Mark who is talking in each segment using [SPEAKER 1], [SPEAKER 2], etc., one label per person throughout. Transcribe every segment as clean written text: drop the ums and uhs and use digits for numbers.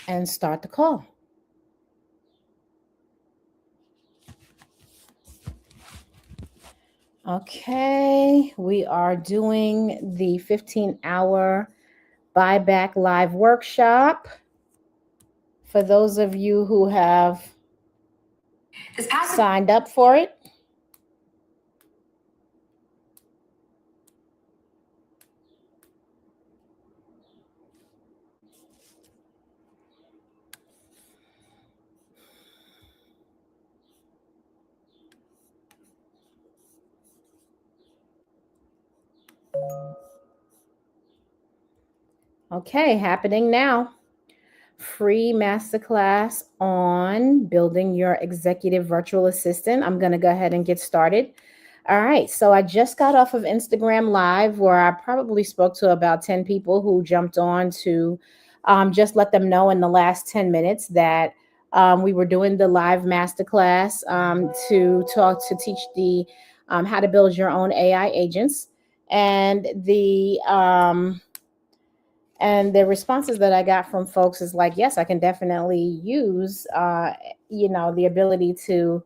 [SPEAKER 1] and start the call. Okay, we are doing the 15-hour buyback live workshop. For those of you who have signed up for it, okay, happening now. Free masterclass on building your executive virtual assistant. I'm going to go ahead and get started. All right, so I just got off of Instagram Live where I probably spoke to about 10 people who jumped on to just let them know in the last 10 minutes that we were doing the live masterclass to teach the how to build your own AI agents. And the responses that I got from folks is like, yes, I can definitely use, the ability to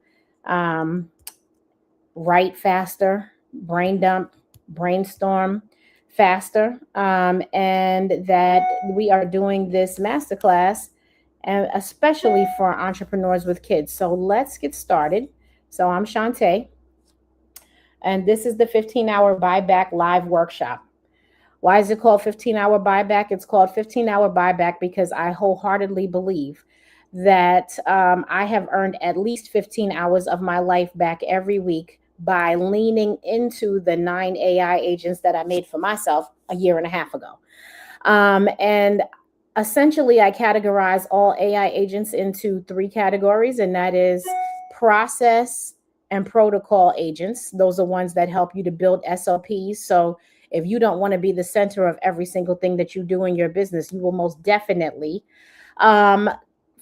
[SPEAKER 1] write faster, brain dump, brainstorm faster, and that we are doing this masterclass, and especially for entrepreneurs with kids. So let's get started. So I'm Shantae, and this is the 15-hour buyback live workshop. Why is it called 15-hour buyback? It's called 15-hour buyback because I wholeheartedly believe that I have earned at least 15 hours of my life back every week by leaning into the 9 AI agents that I made for myself a year and a half ago. And essentially, I categorize all AI agents into 3 categories, and that is process and protocol agents. Those are ones that help you to build SOPs. So if you don't want to be the center of every single thing that you do in your business, you will most definitely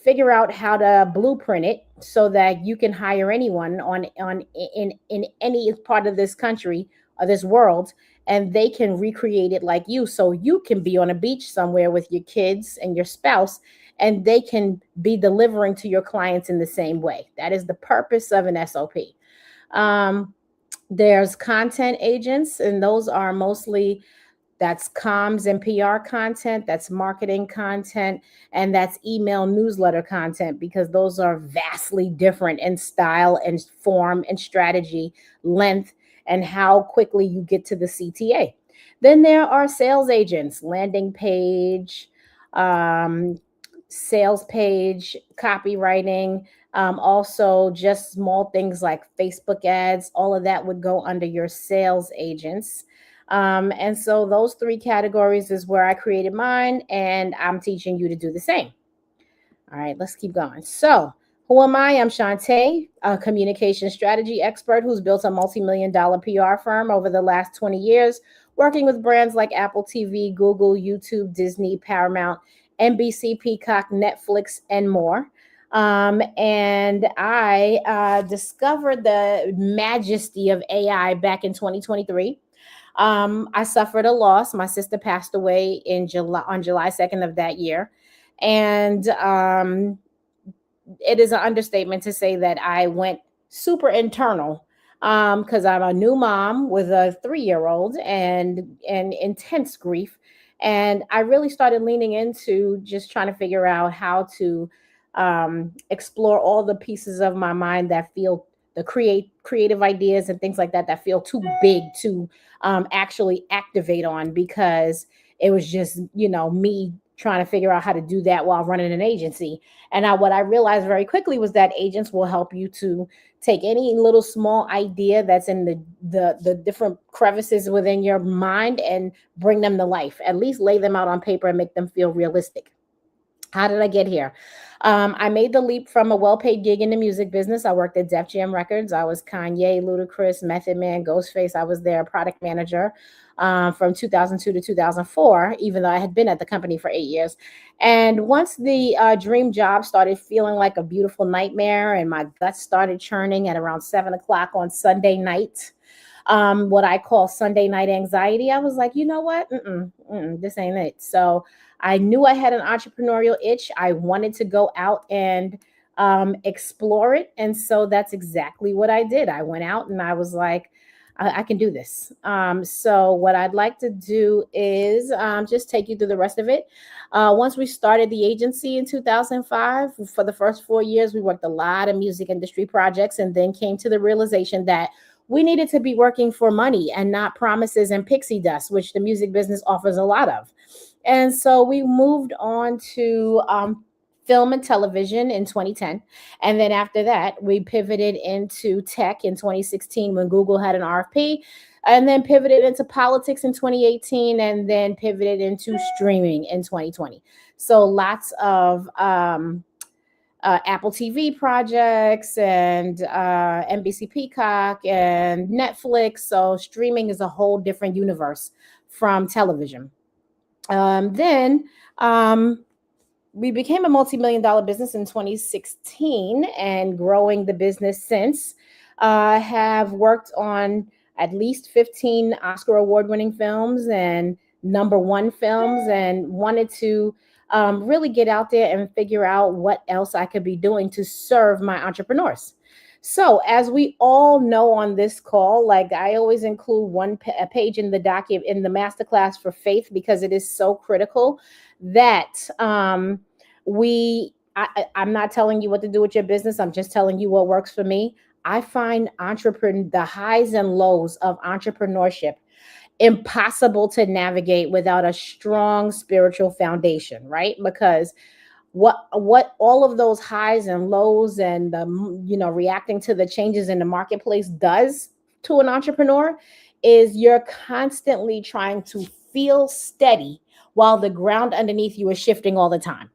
[SPEAKER 1] figure out how to blueprint it so that you can hire anyone in any part of this country or this world, and they can recreate it like you. So you can be on a beach somewhere with your kids and your spouse, and they can be delivering to your clients in the same way. That is the purpose of an SOP. There's content agents, and those are mostly that's comms and PR content, that's marketing content, and that's email newsletter content, because those are vastly different in style and form and strategy, length, and how quickly you get to the CTA. Then there are sales agents, landing page, sales page, copywriting, also just small things like Facebook ads. All of that would go under your sales agents. And so those 3 categories is where I created mine, and I'm teaching you to do the same. All right, let's keep going. So who am I? I'm Shantae, a communication strategy expert who's built a multi-million-dollar PR firm over the last 20 years, working with brands like Apple TV, Google, YouTube, Disney, Paramount, NBC, Peacock, Netflix, and more. And I discovered the majesty of AI back in 2023. I suffered a loss. My sister passed away on July 2nd of that year. And it is an understatement to say that I went super internal, because I'm a new mom with a 3-year-old and intense grief. And I really started leaning into just trying to figure out how to explore all the pieces of my mind that feel the creative ideas and things like that that feel too big to actually activate on, because it was just me trying to figure out how to do that while running an agency. And what I realized very quickly was that agents will help you to take any little small idea that's in the different crevices within your mind and bring them to life, at least lay them out on paper and make them feel realistic. How did I get here? I made the leap from a well-paid gig in the music business. I worked at Def Jam Records. I was Kanye, Ludacris, Method Man, Ghostface. I was their product manager from 2002 to 2004, even though I had been at the company for 8 years. And once the dream job started feeling like a beautiful nightmare and my guts started churning at around 7 o'clock on Sunday night, what I call Sunday night anxiety, I was like, you know what? This ain't it. So I knew I had an entrepreneurial itch. I wanted to go out and explore it. And so that's exactly what I did. I went out and I was like, I can do this. So what I'd like to do is just take you through the rest of it. Once we started the agency in 2005, for the first 4 years, we worked a lot of music industry projects and then came to the realization that we needed to be working for money and not promises and pixie dust, which the music business offers a lot of. And so we moved on to film and television in 2010. And then after that, we pivoted into tech in 2016 when Google had an RFP, and then pivoted into politics in 2018, and then pivoted into streaming in 2020. So lots of Apple TV projects and NBC Peacock and Netflix. So streaming is a whole different universe from television. Then we became a multi-million-dollar business in 2016 and growing the business since. Have worked on at least 15 Oscar award-winning films and #1 films, and wanted to really get out there and figure out what else I could be doing to serve my entrepreneurs. So, as we all know on this call, like I always include a page in the document in the masterclass for faith, because it is so critical that I'm not telling you what to do with your business. I'm just telling you what works for me. I find the highs and lows of entrepreneurship impossible to navigate without a strong spiritual foundation, right? Because what all of those highs and lows and reacting to the changes in the marketplace does to an entrepreneur is you're constantly trying to feel steady while the ground underneath you is shifting all the time.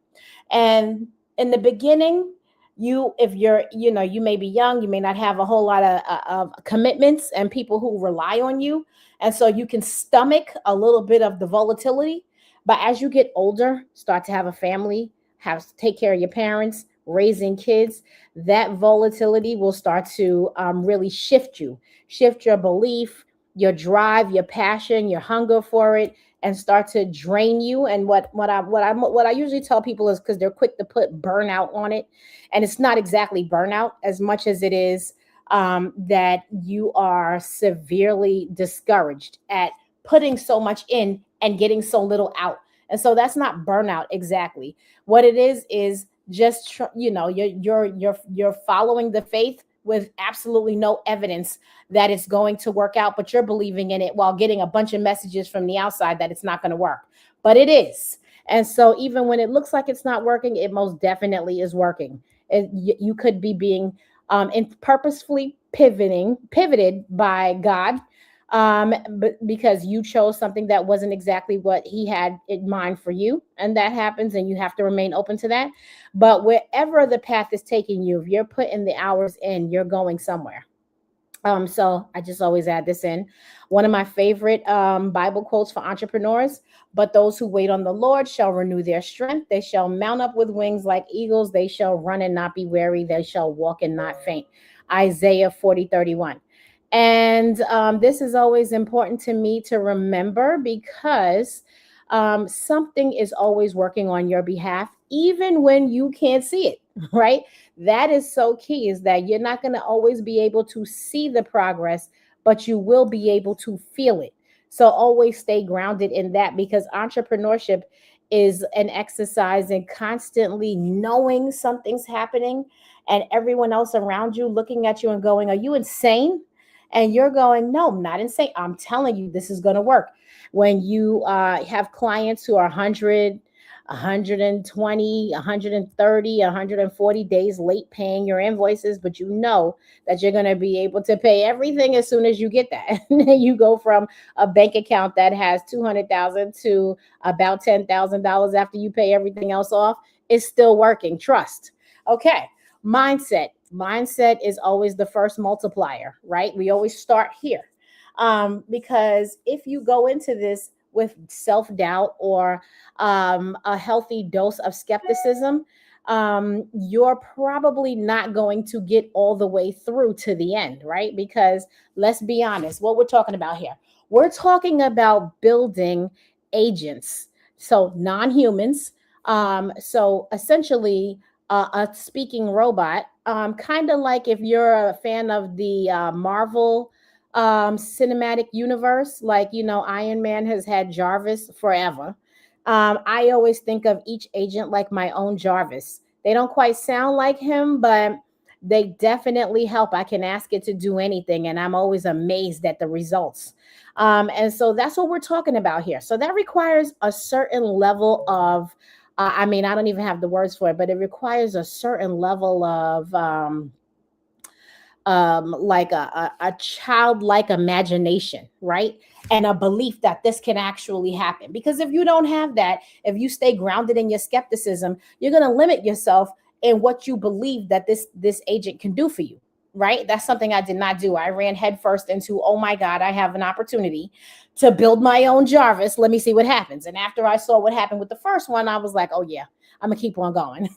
[SPEAKER 1] And in the beginning, if you're, you may be young, you may not have a whole lot of commitments and people who rely on you. And so you can stomach a little bit of the volatility. But as you get older, start to have a family, have to take care of your parents, raising kids, that volatility will start to really shift your belief, your drive, your passion, your hunger for it, and start to drain you. And what I usually tell people is, because they're quick to put burnout on it, and it's not exactly burnout as much as it is that you are severely discouraged at putting so much in and getting so little out. And so that's not burnout exactly. What it is just you're following the faith with absolutely no evidence that it's going to work out, but you're believing in it while getting a bunch of messages from the outside that it's not going to work, but it is. And so even when it looks like it's not working, it most definitely is working. You could be being purposefully pivoted by God, but because you chose something that wasn't exactly what he had in mind for you, and that happens, and you have to remain open to that. But wherever the path is taking you, if you're putting the hours in, you're going somewhere. So I just always add this in. One of my favorite Bible quotes for entrepreneurs: but those who wait on the Lord shall renew their strength. They shall mount up with wings like eagles. They shall run and not be weary. They shall walk and not faint. Isaiah 40:31. And this is always important to me to remember, because something is always working on your behalf, even when you can't see it, right? That is so key, is that you're not going to always be able to see the progress, but you will be able to feel it. So always stay grounded in that, because entrepreneurship is an exercise in constantly knowing something's happening and everyone else around you looking at you and going, "Are you insane?" And you're going, "No, I'm not insane. I'm telling you, this is going to work." When you have clients who are 100, 120, 130, 140 days late paying your invoices, but you know that you're going to be able to pay everything as soon as you get that. You go from a bank account that has 200,000 to about $10,000 after you pay everything else off. It's still working. Trust. Okay. Mindset is always the first multiplier, right? We always start here. Because if you go into this with self-doubt or a healthy dose of skepticism, you're probably not going to get all the way through to the end, right? Because let's be honest, what we're talking about here, we're talking about building agents, so non-humans. So essentially, a speaking robot, kind of like if you're a fan of the Marvel cinematic universe, like Iron Man has had Jarvis forever. I always think of each agent like my own Jarvis. They don't quite sound like him, but they definitely help. I can ask it to do anything, and I'm always amazed at the results. And so that's what we're talking about here. So that requires a certain level of, I mean, I don't even have the words for it, but it requires a certain level of, like a childlike imagination, right? And a belief that this can actually happen. Because if you don't have that, if you stay grounded in your skepticism, you're going to limit yourself in what you believe that this agent can do for you. Right? That's something I did not do. I ran headfirst into, oh my God, I have an opportunity to build my own Jarvis. Let me see what happens. And after I saw what happened with the first one, I was like, oh yeah, I'm gonna keep on going.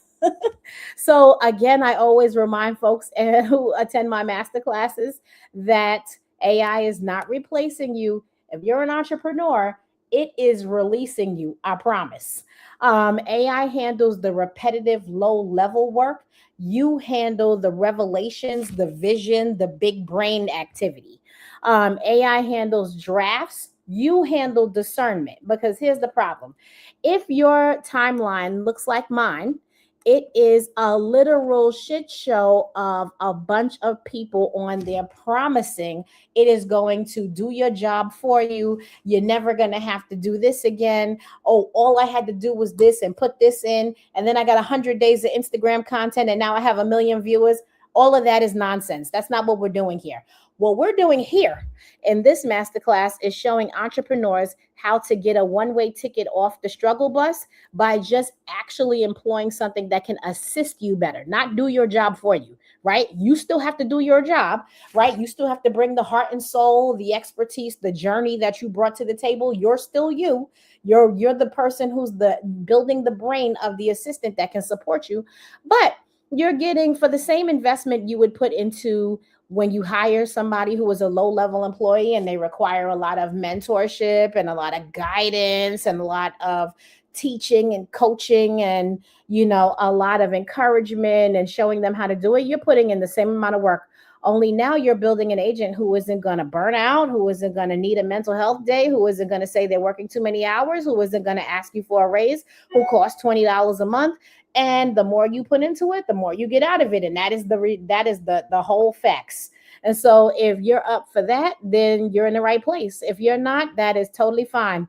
[SPEAKER 1] So again, I always remind folks who attend my master classes that AI is not replacing you. If you're an entrepreneur, it is releasing you. I promise. AI handles the repetitive, low level work. You handle the revelations, the vision, the big brain activity. AI handles drafts. You handle discernment, because here's the problem. If your timeline looks like mine, it is a literal shit show of a bunch of people on there promising it is going to do your job for you. You're never going to have to do this again. Oh, all I had to do was this and put this in. And then I got 100 days of Instagram content and now I have 1 million viewers. All of that is nonsense. That's not what we're doing here. What we're doing here in this masterclass is showing entrepreneurs how to get a one-way ticket off the struggle bus by just actually employing something that can assist you better, not do your job for you, right? You still have to do your job, right? You still have to bring the heart and soul, the expertise, the journey that you brought to the table. You're still you. You're the person who's the building the brain of the assistant that can support you, but you're getting, for the same investment you would put into when you hire somebody who is a low level employee and they require a lot of mentorship and a lot of guidance and a lot of teaching and coaching and a lot of encouragement and showing them how to do it, you're putting in the same amount of work. Only now you're building an agent who isn't going to burn out, who isn't going to need a mental health day, who isn't going to say they're working too many hours, who isn't going to ask you for a raise, who costs $20 a month. And the more you put into it, the more you get out of it. And that is the whole facts. And so if you're up for that, then you're in the right place. If you're not, that is totally fine.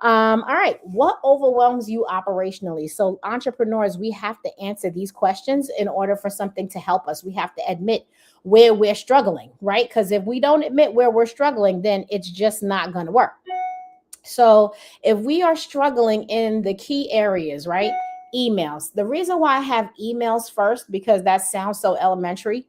[SPEAKER 1] All right. What overwhelms you operationally? So entrepreneurs, we have to answer these questions in order for something to help us. We have to admit where we're struggling, right? Because if we don't admit where we're struggling, then it's just not going to work. So if we are struggling in the key areas, right? Emails. The reason why I have emails first, because that sounds so elementary,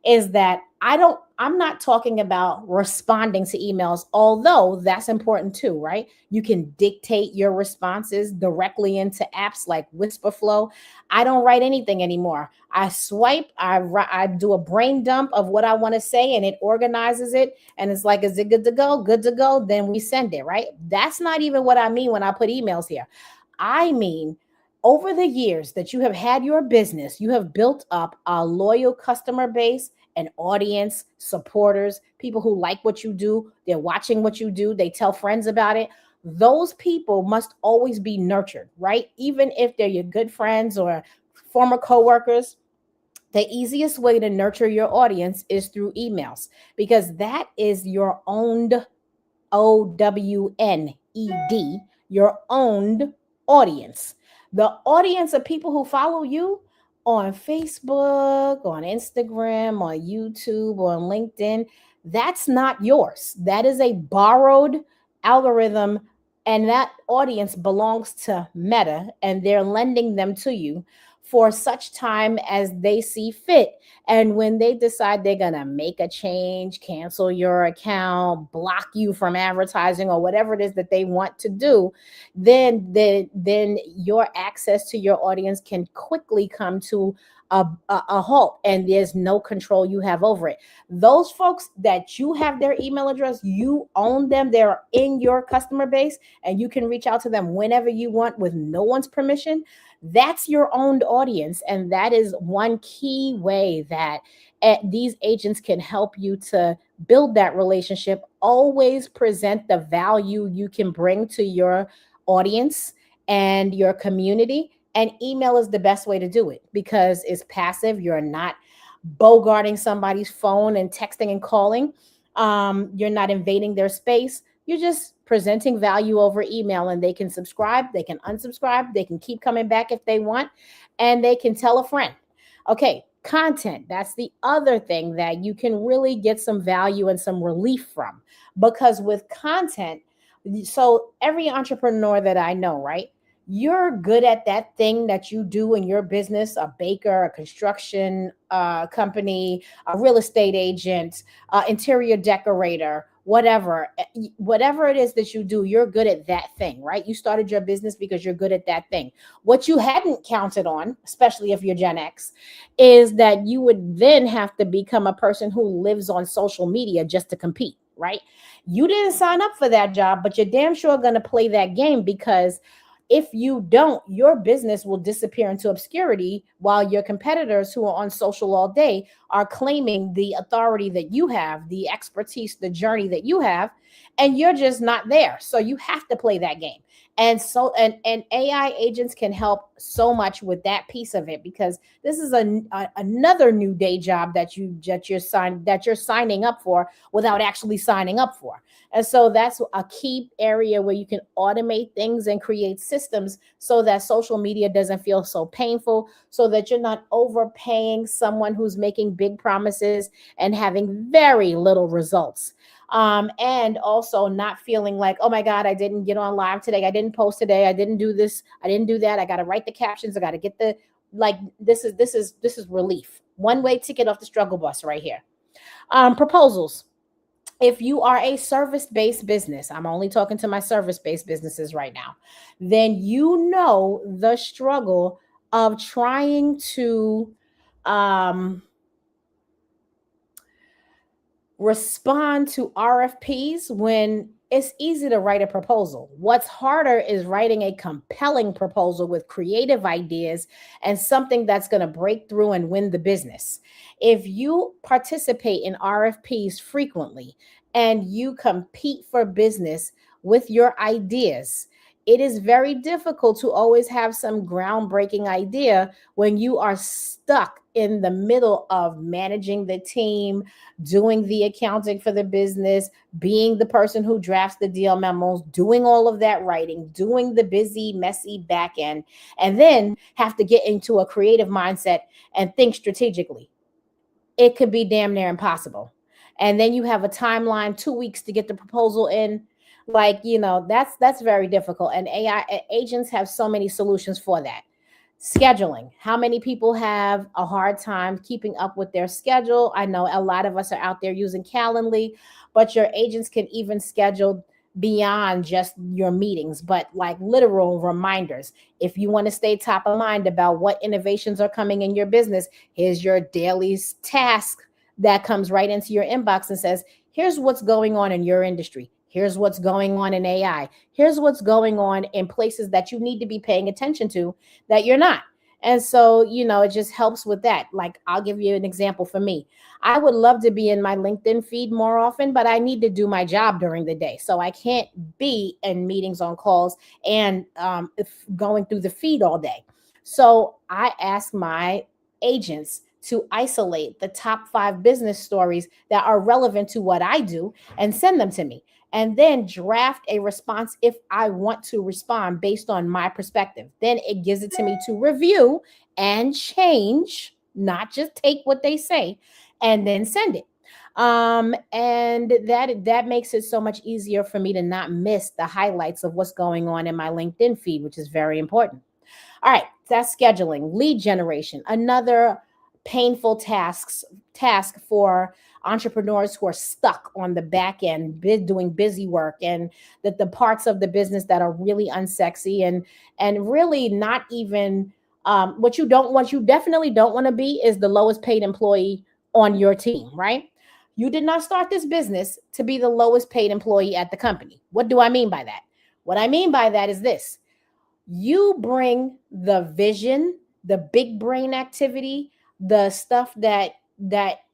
[SPEAKER 1] is that I'm not talking about responding to emails, although that's important too, right? You can dictate your responses directly into apps like Whisperflow. I don't write anything anymore. I swipe, I do a brain dump of what I want to say and it organizes it. And it's like, is it good to go? Good to go. Then we send it, right? That's not even what I mean when I put emails here. I mean, over the years that you have had your business, you have built up a loyal customer base, an audience, supporters, people who like what you do. They're watching what you do. They tell friends about it. Those people must always be nurtured, right? Even if they're your good friends or former coworkers, the easiest way to nurture your audience is through emails, because that is your owned, OWNED, your owned audience. The audience of people who follow you on Facebook, on Instagram, on YouTube, on LinkedIn, that's not yours. That is a borrowed algorithm, and that audience belongs to Meta, and they're lending them to you for such time as they see fit. And when they decide they're going to make a change, cancel your account, block you from advertising, or whatever it is that they want to do, then your access to your audience can quickly come to a halt, and there's no control you have over it. Those folks that you have their email address, you own them, they're in your customer base, and you can reach out to them whenever you want with no one's permission. That's your owned audience. And that is one key way that these agents can help you to build that relationship. Always present the value you can bring to your audience and your community. And email is the best way to do it because it's passive. You're not bogarting somebody's phone and texting and calling. You're not invading their space. You're just presenting value over email, and they can subscribe, they can unsubscribe, they can keep coming back if they want, and they can tell a friend. Okay, content. That's the other thing that you can really get some value and some relief from, because with content, so every entrepreneur that I know, right? You're good at that thing that you do in your business, a baker, a construction company, a real estate agent, interior decorator, whatever it is that you do, you're good at that thing, right? You started your business because you're good at that thing. What you hadn't counted on, especially if you're Gen X, is that you would then have to become a person who lives on social media just to compete, right? You didn't sign up for that job, but you're damn sure going to play that game, because if you don't, your business will disappear into obscurity while your competitors who are on social all day are claiming the authority that you have, the expertise, the journey that you have, and you're just not there. So you have to play that game. And AI agents can help so much with that piece of it, because this is another new day job that you're signing up for without actually signing up for. And so that's a key area where you can automate things and create systems so that social media doesn't feel so painful, so that you're not overpaying someone who's making big promises and having very little results. And also not feeling like, oh my God, I didn't get on live today. I didn't post today. I didn't do this. I didn't do that. I got to write the captions. I got to get the, like, this is relief. One way ticket off the struggle bus right here. Proposals. If you are a service-based business, I'm only talking to my service-based businesses right now, then you know the struggle of trying to respond to RFPs when it's easy to write a proposal. What's harder is writing a compelling proposal with creative ideas and something that's going to break through and win the business. If you participate in RFPs frequently and you compete for business with your ideas, it is very difficult to always have some groundbreaking idea when you are stuck in the middle of managing the team, doing the accounting for the business, being the person who drafts the deal memos, doing all of that writing, doing the busy, messy back end, and then have to get into a creative mindset and think strategically. It could be damn near impossible. And then you have a timeline, 2 weeks to get the proposal in. Like, that's very difficult. And AI agents have so many solutions for that. Scheduling. How many people have a hard time keeping up with their schedule? I know a lot of us are out there using Calendly, but your agents can even schedule beyond just your meetings, but like literal reminders. If you want to stay top of mind about what innovations are coming in your business, here's your daily task that comes right into your inbox and says, here's what's going on in your industry. Here's what's going on in AI. Here's what's going on in places that you need to be paying attention to that you're not. And so, it just helps with that. Like, I'll give you an example for me. I would love to be in my LinkedIn feed more often, but I need to do my job during the day. So I can't be in meetings, on calls, and going through the feed all day. So I ask my agents to isolate the top 5 business stories that are relevant to what I do and send them to me, and then draft a response if I want to respond based on my perspective. Then it gives it to me to review and change, not just take what they say, and then send it. And that makes it so much easier for me to not miss the highlights of what's going on in my LinkedIn feed, which is very important. All right. That's scheduling. Lead generation, another painful task for entrepreneurs who are stuck on the back end, doing busy work, and the parts of the business that are really unsexy and really not even what you definitely don't want to be is the lowest paid employee on your team, right? You did not start this business to be the lowest paid employee at the company. What do I mean by that? What I mean by that is this: you bring the vision, the big brain activity, the stuff that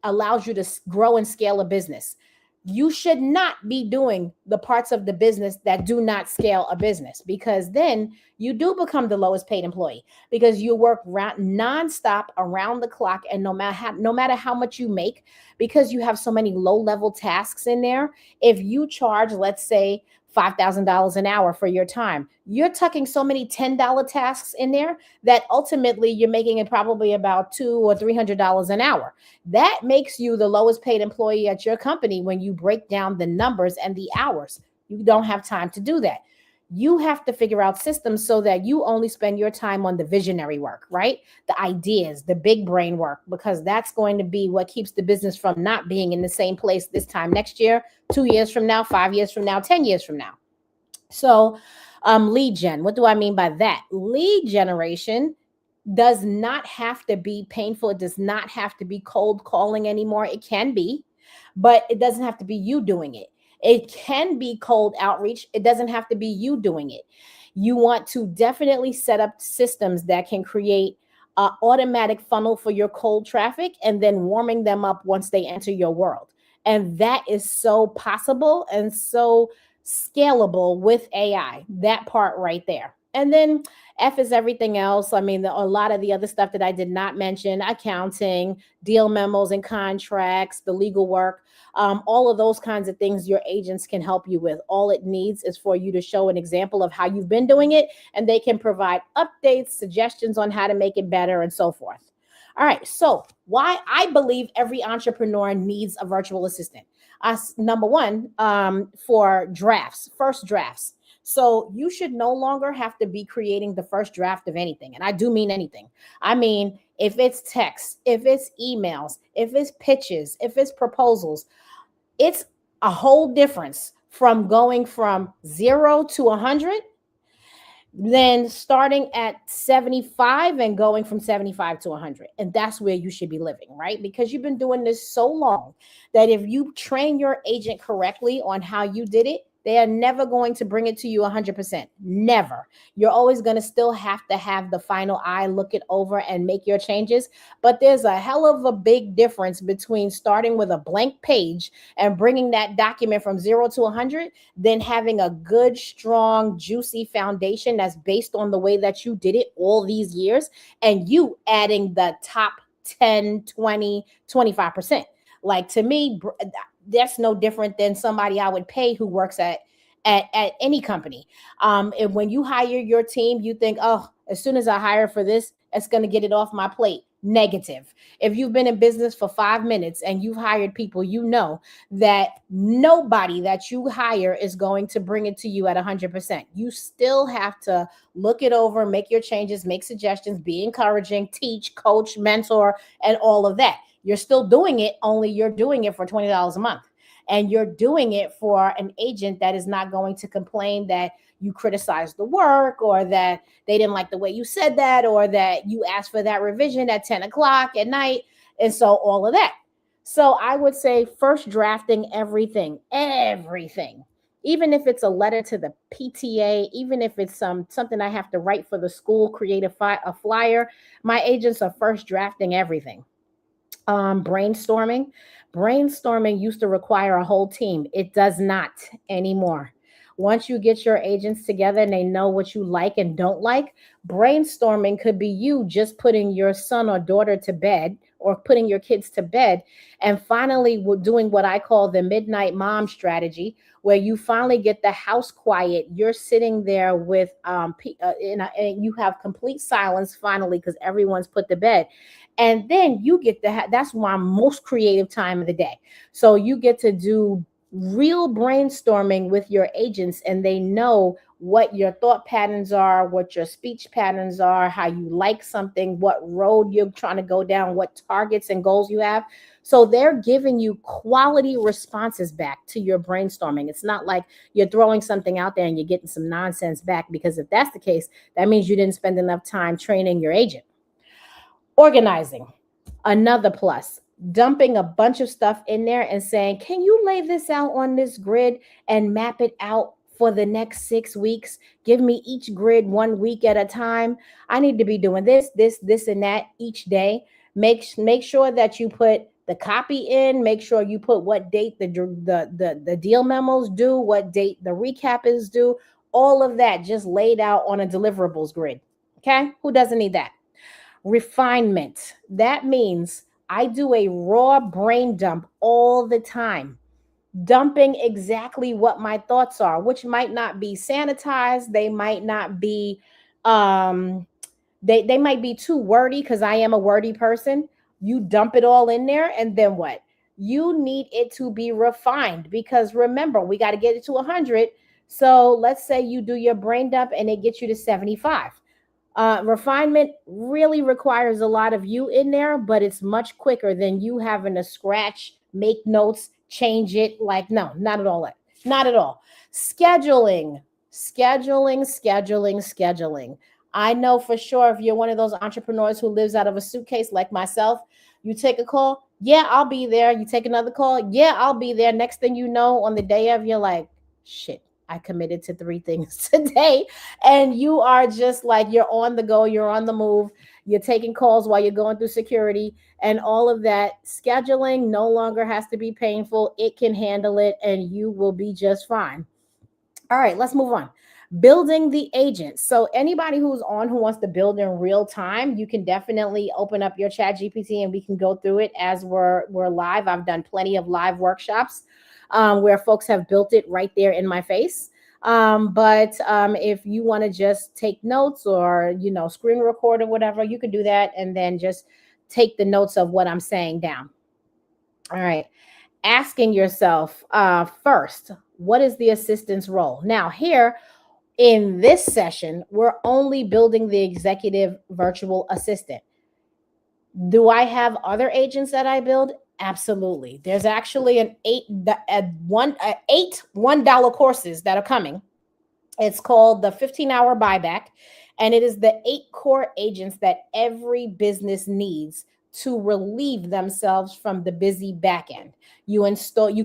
[SPEAKER 1] allows you to grow and scale a business. You should not be doing the parts of the business that do not scale a business, because then you do become the lowest paid employee, because you work nonstop around the clock, and no matter how much you make, because you have so many low level tasks in there. If you charge, let's say, $5,000 an hour for your time, you're tucking so many $10 tasks in there that ultimately you're making it probably about $200 or $300 an hour. That makes you the lowest paid employee at your company when you break down the numbers and the hours. You don't have time to do that. You have to figure out systems so that you only spend your time on the visionary work, right? The ideas, the big brain work, because that's going to be what keeps the business from not being in the same place this time next year, 2 years from now, 5 years from now, 10 years from now. So, lead gen, what do I mean by that? Lead generation does not have to be painful. It does not have to be cold calling anymore. It can be, but it doesn't have to be you doing it. It can be cold outreach. It doesn't have to be you doing it. You want to definitely set up systems that can create an automatic funnel for your cold traffic and then warming them up once they enter your world. And that is so possible and so scalable with AI, that part right there. And then F is everything else. I mean, a lot of the other stuff that I did not mention: accounting, deal memos and contracts, the legal work, all of those kinds of things your agents can help you with. All it needs is for you to show an example of how you've been doing it, and they can provide updates, suggestions on how to make it better, and so forth. All right. So, why I believe every entrepreneur needs a virtual assistant. Number one, for drafts, first drafts. So you should no longer have to be creating the first draft of anything. And I do mean anything. I mean, if it's text, if it's emails, if it's pitches, if it's proposals, it's a whole difference from going from 0 to 100, then starting at 75 and going from 75 to 100. And that's where you should be living, right? Because you've been doing this so long that if you train your agent correctly on how you did it, they are never going to bring it to you 100%. Never. You're always going to still have to have the final eye, look it over and make your changes. But there's a hell of a big difference between starting with a blank page and bringing that document from 0 to 100, than having a good, strong, juicy foundation that's based on the way that you did it all these years, and you adding the top 10, 20, 25%. Like, to me, that's no different than somebody I would pay who works at any company. And when you hire your team, you think, oh, as soon as I hire for this, it's going to get it off my plate. Negative. If you've been in business for 5 minutes and you've hired people, you know that nobody that you hire is going to bring it to you at 100%. You still have to look it over, make your changes, make suggestions, be encouraging, teach, coach, mentor, and all of that. You're still doing it, only you're doing it for $20 a month. And you're doing it for an agent that is not going to complain that you criticized the work, or that they didn't like the way you said that, or that you asked for that revision at 10 o'clock at night. And so all of that. So I would say first drafting everything, even if it's a letter to the PTA, even if it's something I have to write for the school, create a flyer, my agents are first drafting everything. Brainstorming used to require a whole team. It does not anymore. Once you get your agents together and they know what you like and don't like, brainstorming could be you just putting your son or daughter to bed, or putting your kids to bed, and finally doing what I call the midnight mom strategy, where you finally get the house quiet. You're sitting there with and you have complete silence finally, because everyone's put to bed. And then you get to that's my most creative time of the day. So you get to do real brainstorming with your agents, and they know what your thought patterns are, what your speech patterns are, how you like something, what road you're trying to go down, what targets and goals you have. So they're giving you quality responses back to your brainstorming. It's not like you're throwing something out there and you're getting some nonsense back, because if that's the case, that means you didn't spend enough time training your agent. Organizing, another plus. Dumping a bunch of stuff in there and saying, can you lay this out on this grid and map it out for the next 6 weeks? Give me each grid 1 week at a time. I need to be doing this, and that each day. Make sure that you put the copy in. Make sure you put what date the deal memos due, what date the recap is due. All of that just laid out on a deliverables grid. Okay, who doesn't need that? Refinement. That means I do a raw brain dump all the time, dumping exactly what my thoughts are, which might not be sanitized. They might not be, they might be too wordy, because I am a wordy person. You dump it all in there, and then what? You need it to be refined, because remember, we got to get it to 100. So let's say you do your brain dump and it gets you to 75. Refinement really requires a lot of you in there, but it's much quicker than you having to scratch, make notes, change it. Like, no, not at all. Not at all. Scheduling. I know for sure, if you're one of those entrepreneurs who lives out of a suitcase like myself, you take a call, yeah, I'll be there. You take another call, yeah, I'll be there. Next thing you know, on the day of, you're like, shit, I committed to 3 things today. And you are just like, you're on the go, you're on the move, you're taking calls while you're going through security and all of that. Scheduling no longer has to be painful. It can handle it, and you will be just fine. All right, let's move on. Building the agent. So anybody who's on who wants to build in real time, you can definitely open up your chat GPT and we can go through it as we're live. I've done plenty of live workshops where folks have built it right there in my face. But if you want to just take notes or, screen record or whatever, you can do that and then just take the notes of what I'm saying down. All right. Asking yourself first, what is the assistant's role? Now here in this session, we're only building the executive virtual assistant. Do I have other agents that I build? Absolutely. There's actually eight $1 courses that are coming. It's called the 15-hour buyback, and it is the 8 core agents that every business needs to relieve themselves from the busy back end. You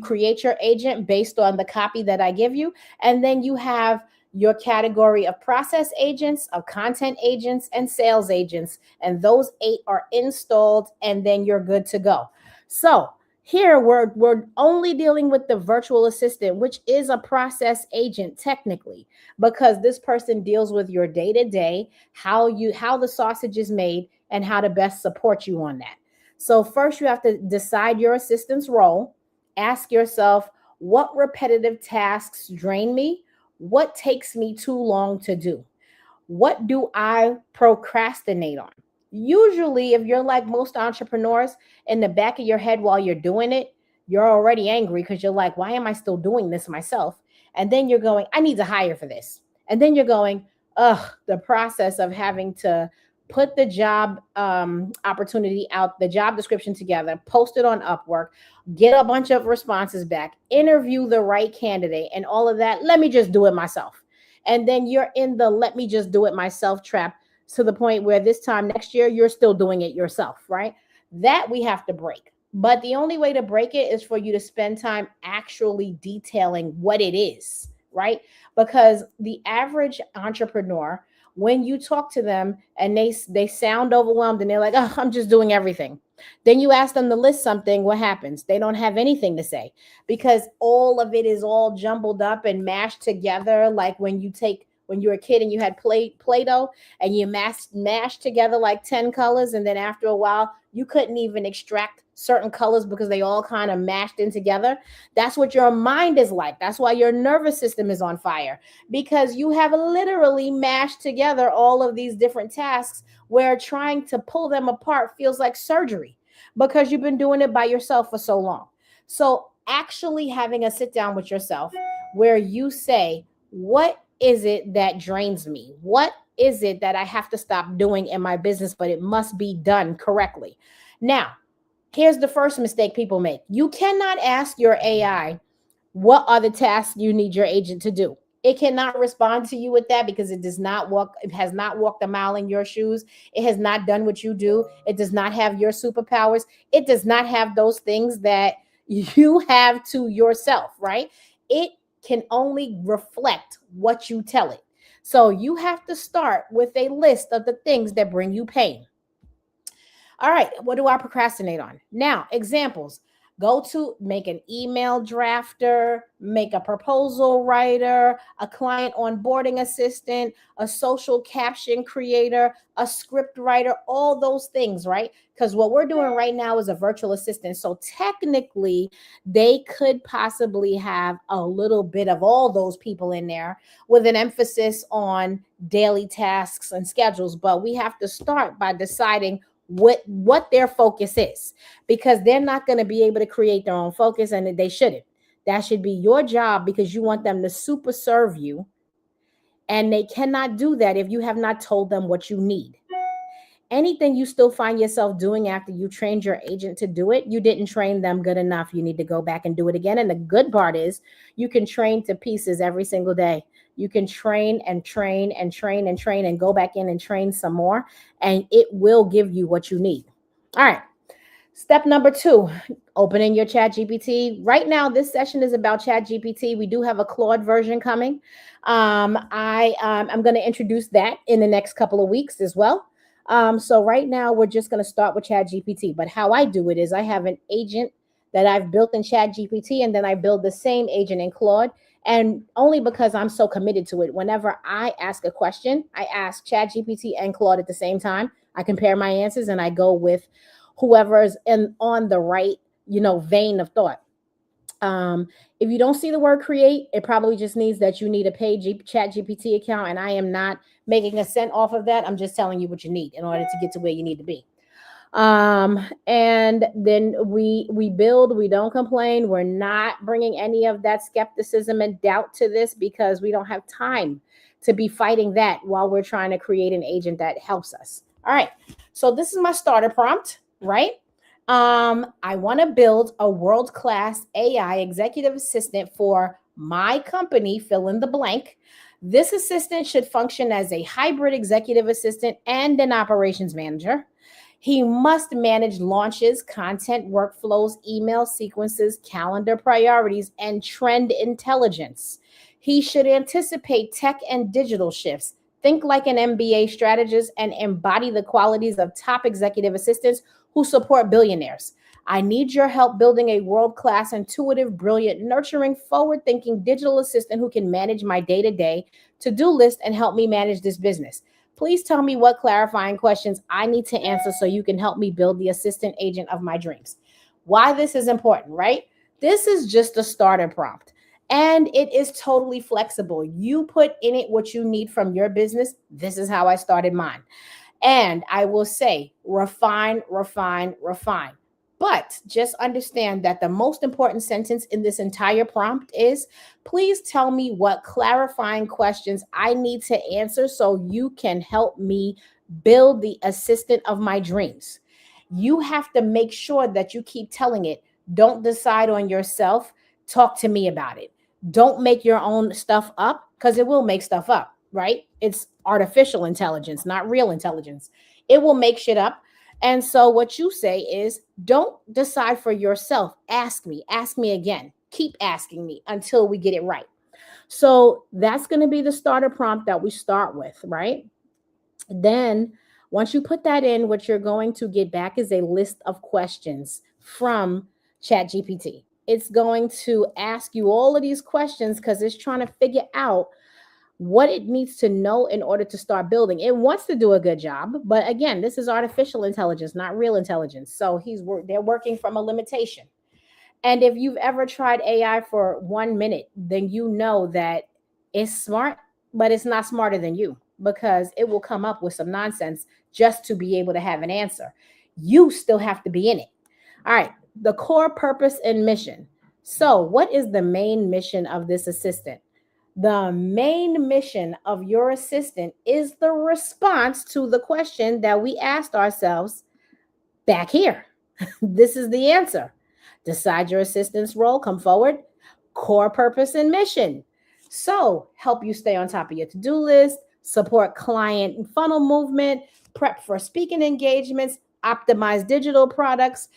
[SPEAKER 1] create your agent based on the copy that I give you, and then you have your category of process agents, of content agents, and sales agents. And those 8 are installed, and then you're good to go. So here we're only dealing with the virtual assistant, which is a process agent technically, because this person deals with your day-to-day, how the sausage is made, and how to best support you on that. So first you have to decide your assistant's role. Ask yourself, what repetitive tasks drain me? What takes me too long to do? What do I procrastinate on? Usually, if you're like most entrepreneurs, in the back of your head while you're doing it, you're already angry because you're like, why am I still doing this myself? And then you're going, I need to hire for this. And then you're going, the process of having to put the job opportunity out, the job description together, post it on Upwork, get a bunch of responses back, interview the right candidate, and all of that. Let me just do it myself. And then you're in the let me just do it myself trap, to the point where this time next year, you're still doing it yourself, right? That we have to break. But the only way to break it is for you to spend time actually detailing what it is, right? Because the average entrepreneur, when you talk to them and they sound overwhelmed and they're like, oh, I'm just doing everything. Then you ask them to list something, what happens? They don't have anything to say, because all of it is all jumbled up and mashed together. Like when you were a kid and you had Play-Doh and you mashed together like 10 colors. And then after a while, you couldn't even extract certain colors because they all kind of mashed in together. That's what your mind is like. That's why your nervous system is on fire, because you have literally mashed together all of these different tasks where trying to pull them apart feels like surgery because you've been doing it by yourself for so long. So actually having a sit down with yourself where you say, what is it that drains me? What is it that I have to stop doing in my business, but it must be done correctly? Now, here's the first mistake people make. You cannot ask your AI what are the tasks you need your agent to do. It cannot respond to you with that because it has not walked a mile in your shoes. It has not done what you do. It does not have your superpowers. It does not have those things that you have to yourself, right? It can only reflect what you tell it. So you have to start with a list of the things that bring you pain. All right, what do I procrastinate on? Now, examples. Go to make an email drafter, make a proposal writer, a client onboarding assistant, a social caption creator, a script writer, all those things, right? Because what we're doing right now is a virtual assistant. So technically, they could possibly have a little bit of all those people in there with an emphasis on daily tasks and schedules. But we have to start by deciding what their focus is, because they're not going to be able to create their own focus, and they shouldn't. That should be your job, because you want them to super serve you, and they cannot do that if you have not told them what you need. Anything you still find yourself doing after you trained your agent to do it, you didn't train them good enough. You need to go back and do it again. And the good part is you can train to pieces every single day. You can train and train and train and train and go back in and train some more, and it will give you what you need. All right. Step number 2, opening your Chat GPT. Right now, this session is about Chat GPT. We do have a Claude version coming. I'm going to introduce that in the next couple of weeks as well. So right now, we're just going to start with Chat GPT. But how I do it is I have an agent that I've built in Chat GPT, and then I build the same agent in Claude. And only because I'm so committed to it, whenever I ask a question, I ask Chat GPT and Claude at the same time. I compare my answers, and I go with whoever's on the right, vein of thought. If you don't see the word create, it probably just means that you need a paid Chat GPT account, and I am not making a cent off of that. I'm just telling you what you need in order to get to where you need to be. And then we build, we don't complain. We're not bringing any of that skepticism and doubt to this, because we don't have time to be fighting that while we're trying to create an agent that helps us. All right. So this is my starter prompt, right? I want to build a world-class AI executive assistant for my company, fill in the blank. This assistant should function as a hybrid executive assistant and an operations manager. He must manage launches, content workflows, email sequences, calendar priorities, and trend intelligence. He should anticipate tech and digital shifts, think like an MBA strategist, and embody the qualities of top executive assistants who support billionaires. I need your help building a world-class, intuitive, brilliant, nurturing, forward-thinking digital assistant who can manage my day-to-day to-do list and help me manage this business. Please tell me what clarifying questions I need to answer so you can help me build the assistant agent of my dreams. Why this is important, right? This is just a starter prompt, and it is totally flexible. You put in it what you need from your business. This is how I started mine. And I will say, refine, refine, refine. But just understand that the most important sentence in this entire prompt is, please tell me what clarifying questions I need to answer so you can help me build the assistant of my dreams. You have to make sure that you keep telling it, don't decide on yourself, talk to me about it. Don't make your own stuff up, because it will make stuff up, right? It's artificial intelligence, not real intelligence. It will make shit up. And so what you say is, don't decide for yourself. Ask me again. Keep asking me until we get it right. So that's going to be the starter prompt that we start with, right? Then once you put that in, what you're going to get back is a list of questions from ChatGPT. It's going to ask you all of these questions because it's trying to figure out what it needs to know in order to start building. It wants to do a good job, but again, this is artificial intelligence, not real intelligence. So they're working from a limitation. And if you've ever tried AI for 1 minute, then you know that it's smart, but it's not smarter than you, because it will come up with some nonsense just to be able to have an answer. You still have to be in it. All right, the core purpose and mission. So what is the main mission of this assistant? The main mission of your assistant is the response to the question that we asked ourselves back here. This is the answer. Decide your assistant's role, come forward, core purpose and mission. So, help you stay on top of your to do list, support client and funnel movement, prep for speaking engagements, optimize digital products.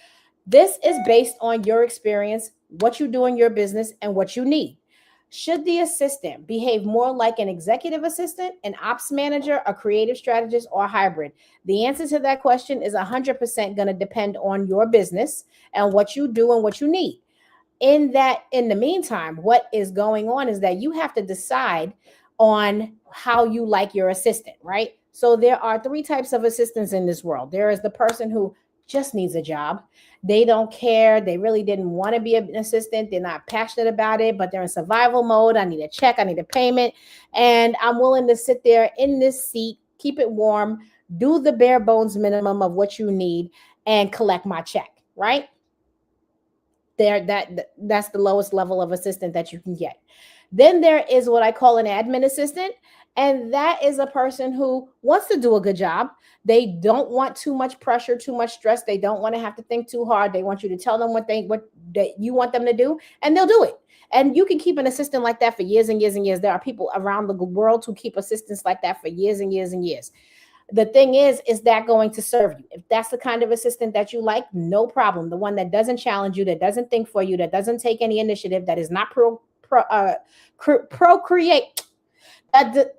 [SPEAKER 1] This is based on your experience, what you do in your business, and what you need. Should the assistant behave more like an executive assistant, an ops manager, a creative strategist, or a hybrid? The answer to that question is 100% going to depend on your business and what you do and what you need. In the meantime, what is going on is that you have to decide on how you like your assistant, right? So there are three types of assistants in this world. There is the person who just needs a job. They don't care. They really didn't want to be an assistant. They're not passionate about it, but they're in survival mode. I need a check. I need a payment. And I'm willing to sit there in this seat, keep it warm, do the bare bones minimum of what you need, and collect my check, right? That's the lowest level of assistant that you can get. Then there is what I call an admin assistant, and that is a person who wants to do a good job. They don't want too much pressure, too much stress. They don't want to have to think too hard. They want you to tell them what you want them to do, and they'll do it. And you can keep an assistant like that for years and years and years. There are people around the world who keep assistants like that for years and years and years. The thing is that going to serve you? If that's the kind of assistant that you like, no problem. The one that doesn't challenge you, that doesn't think for you, that doesn't take any initiative, that is not procreate, that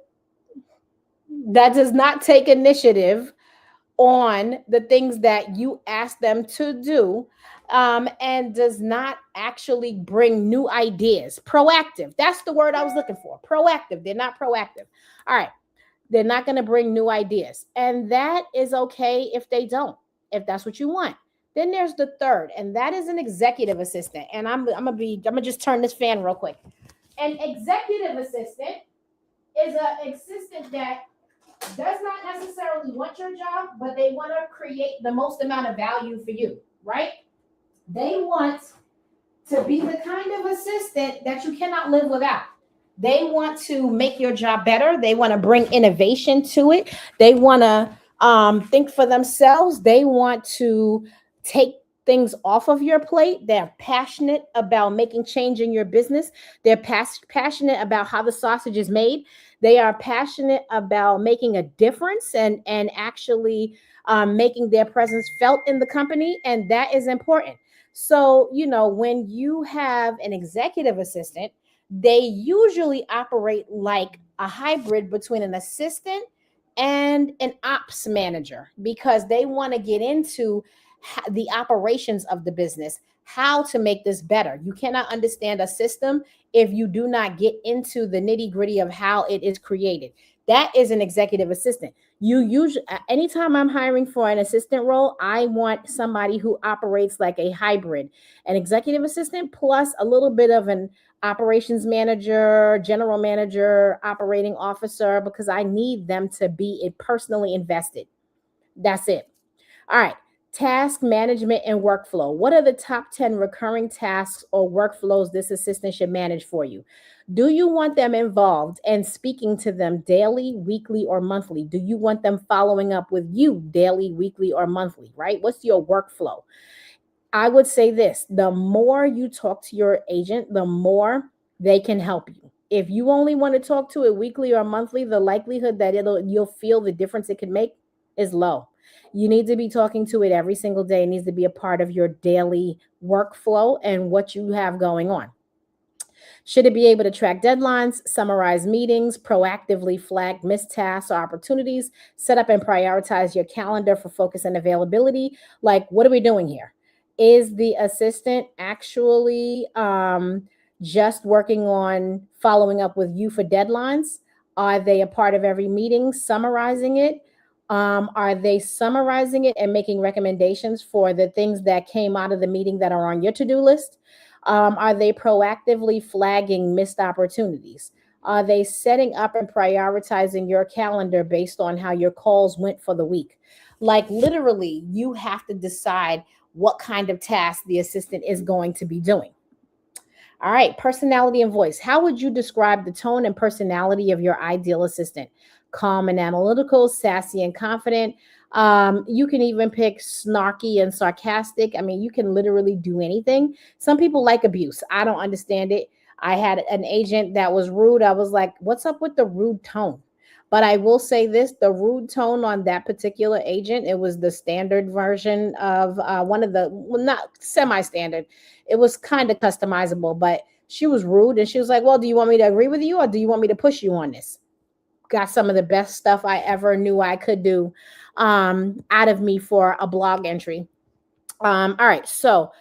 [SPEAKER 1] does not take initiative on the things that you ask them to do, and does not actually bring new ideas. Proactive. That's the word I was looking for. Proactive. They're not proactive. All right. They're not going to bring new ideas. And that is okay if they don't, if that's what you want. Then there's the third, and that is an executive assistant. And I'm gonna just turn this fan real quick. An executive assistant is an assistant that does not necessarily want your job, but they want to create the most amount of value for you, right? They want to be the kind of assistant that you cannot live without. They want to make your job better. They want to bring innovation to it. They want to think for themselves. They want to take things off of your plate. They're passionate about making change in your business. They're passionate about how the sausage is made. They are passionate about making a difference and actually making their presence felt in the company. And that is important. So, when you have an executive assistant, they usually operate like a hybrid between an assistant and an ops manager, because they want to get into the operations of the business, how to make this better. You cannot understand a system if you do not get into the nitty gritty of how it is created. That is an executive assistant. You usually, anytime I'm hiring for an assistant role, I want somebody who operates like a hybrid, an executive assistant plus a little bit of an operations manager, general manager, operating officer, because I need them to be personally invested. That's it. All right. Task management and workflow. What are the top 10 recurring tasks or workflows this assistant should manage for you? Do you want them involved and speaking to them daily, weekly, or monthly? Do you want them following up with you daily, weekly, or monthly, right? What's your workflow? I would say this: the more you talk to your agent, the more they can help you. If you only want to talk to it weekly or monthly, the likelihood that you'll feel the difference it can make is low. You need to be talking to it every single day. It needs to be a part of your daily workflow and what you have going on. Should it be able to track deadlines, summarize meetings, proactively flag missed tasks or opportunities, set up and prioritize your calendar for focus and availability? Like, what are we doing here? Is the assistant actually just working on following up with you for deadlines? Are they a part of every meeting, summarizing it? Are they summarizing it and making recommendations for the things that came out of the meeting that are on your to-do list? Are they proactively flagging missed opportunities? Are they setting up and prioritizing your calendar based on how your calls went for the week? Like, literally, you have to decide what kind of task the assistant is going to be doing. All right, personality and voice. How would you describe the tone and personality of your ideal assistant? Calm and analytical, sassy and confident. You can even pick snarky and sarcastic. I mean, you can literally do anything. Some people like abuse. I don't understand it. I had an agent that was rude. I was like, what's up with the rude tone? But I will say this, the rude tone on that particular agent, it was the standard version of one of the, well, not semi-standard. It was kind of customizable, but she was rude and she was like, well, do you want me to agree with you or do you want me to push you on this? Got some of the best stuff I ever knew I could do out of me for a blog entry. All right, so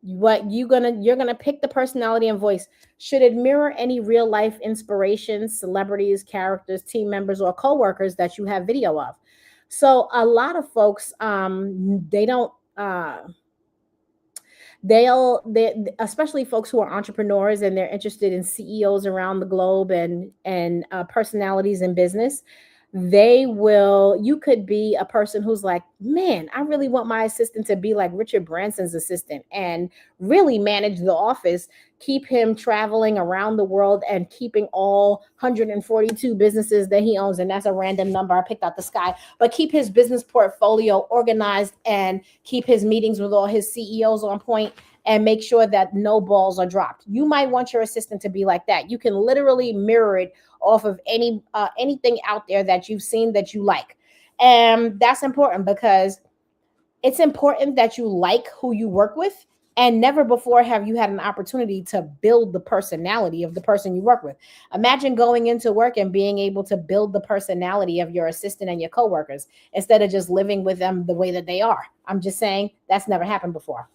[SPEAKER 1] what you're gonna pick the personality and voice. Should it mirror any real life inspirations, celebrities, characters, team members, or coworkers that you have video of? So a lot of folks they don't they especially folks who are entrepreneurs and they're interested in CEOs around the globe and personalities in business. They will, you could be a person who's like, man, I really want my assistant to be like Richard Branson's assistant and really manage the office, keep him traveling around the world and keeping all 142 businesses that he owns. And that's a random number I picked out the sky, but keep his business portfolio organized and keep his meetings with all his CEOs on point and make sure that no balls are dropped. You might want your assistant to be like that. You can literally mirror it off of anything out there that you've seen that you like. And that's important because it's important that you like who you work with. And never before have you had an opportunity to build the personality of the person you work with. Imagine going into work and being able to build the personality of your assistant and your coworkers instead of just living with them the way that they are. I'm just saying that's never happened before.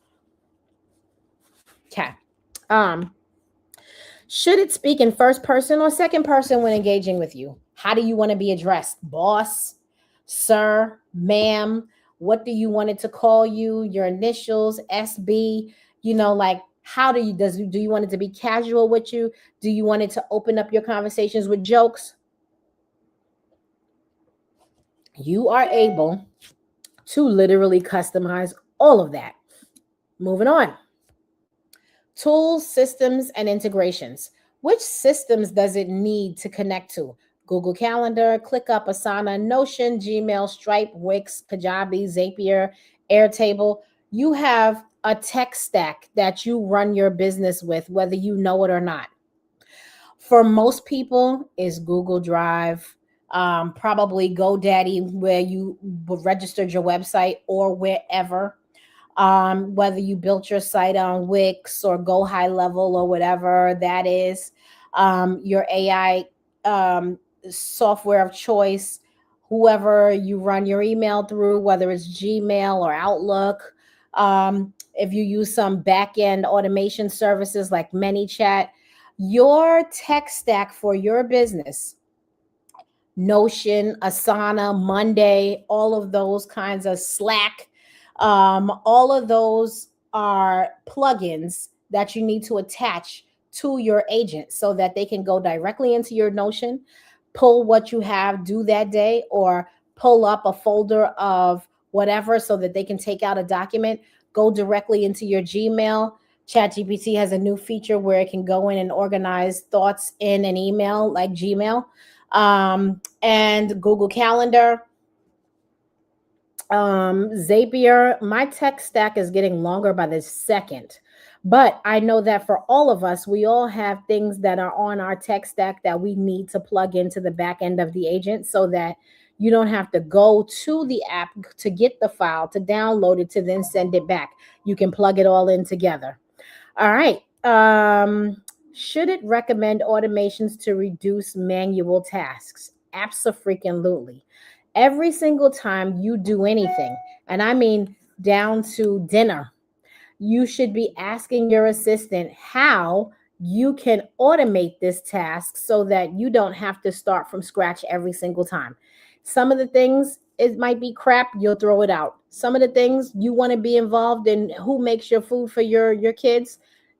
[SPEAKER 1] Okay. Should it speak in first person or second person when engaging with you? How do you want to be addressed? Boss, sir, ma'am? What do you want it to call you? Your initials, SB? Like how do you want it to be casual with you? Do you want it to open up your conversations with jokes? You are able to literally customize all of that. Moving on. Tools, systems, and integrations. Which systems does it need to connect to? Google Calendar, ClickUp, Asana, Notion, Gmail, Stripe, Wix, Kajabi, Zapier, Airtable. You have a tech stack that you run your business with, whether you know it or not. For most people, is Google Drive, probably GoDaddy, where you registered your website or wherever. Whether you built your site on Wix or Go High Level or whatever that is, your AI software of choice, whoever you run your email through, whether it's Gmail or Outlook. If you use some back-end automation services like ManyChat, your tech stack for your business, Notion, Asana, Monday, all of those kinds of Slack, all of those are plugins that you need to attach to your agent so that they can go directly into your Notion, pull what you have due that day, or pull up a folder of whatever so that they can take out a document, go directly into your Gmail. ChatGPT has a new feature where it can go in and organize thoughts in an email like Gmail. And Google Calendar, Zapier. My tech stack is getting longer by the second, but I know that for all of us, we all have things that are on our tech stack that we need to plug into the back end of the agent so that you don't have to go to the app to get the file, to download it, to then send it back. You can plug it all in together. All right. Should it recommend automations to reduce manual tasks? Abso-freaking-lutely. Every single time you do anything, and I mean down to dinner, you should be asking your assistant how you can automate this task so that you don't have to start from scratch every single time. Some of the things, it might be crap, you'll throw it out. Some of the things you want to be involved in, who makes your food for your kids,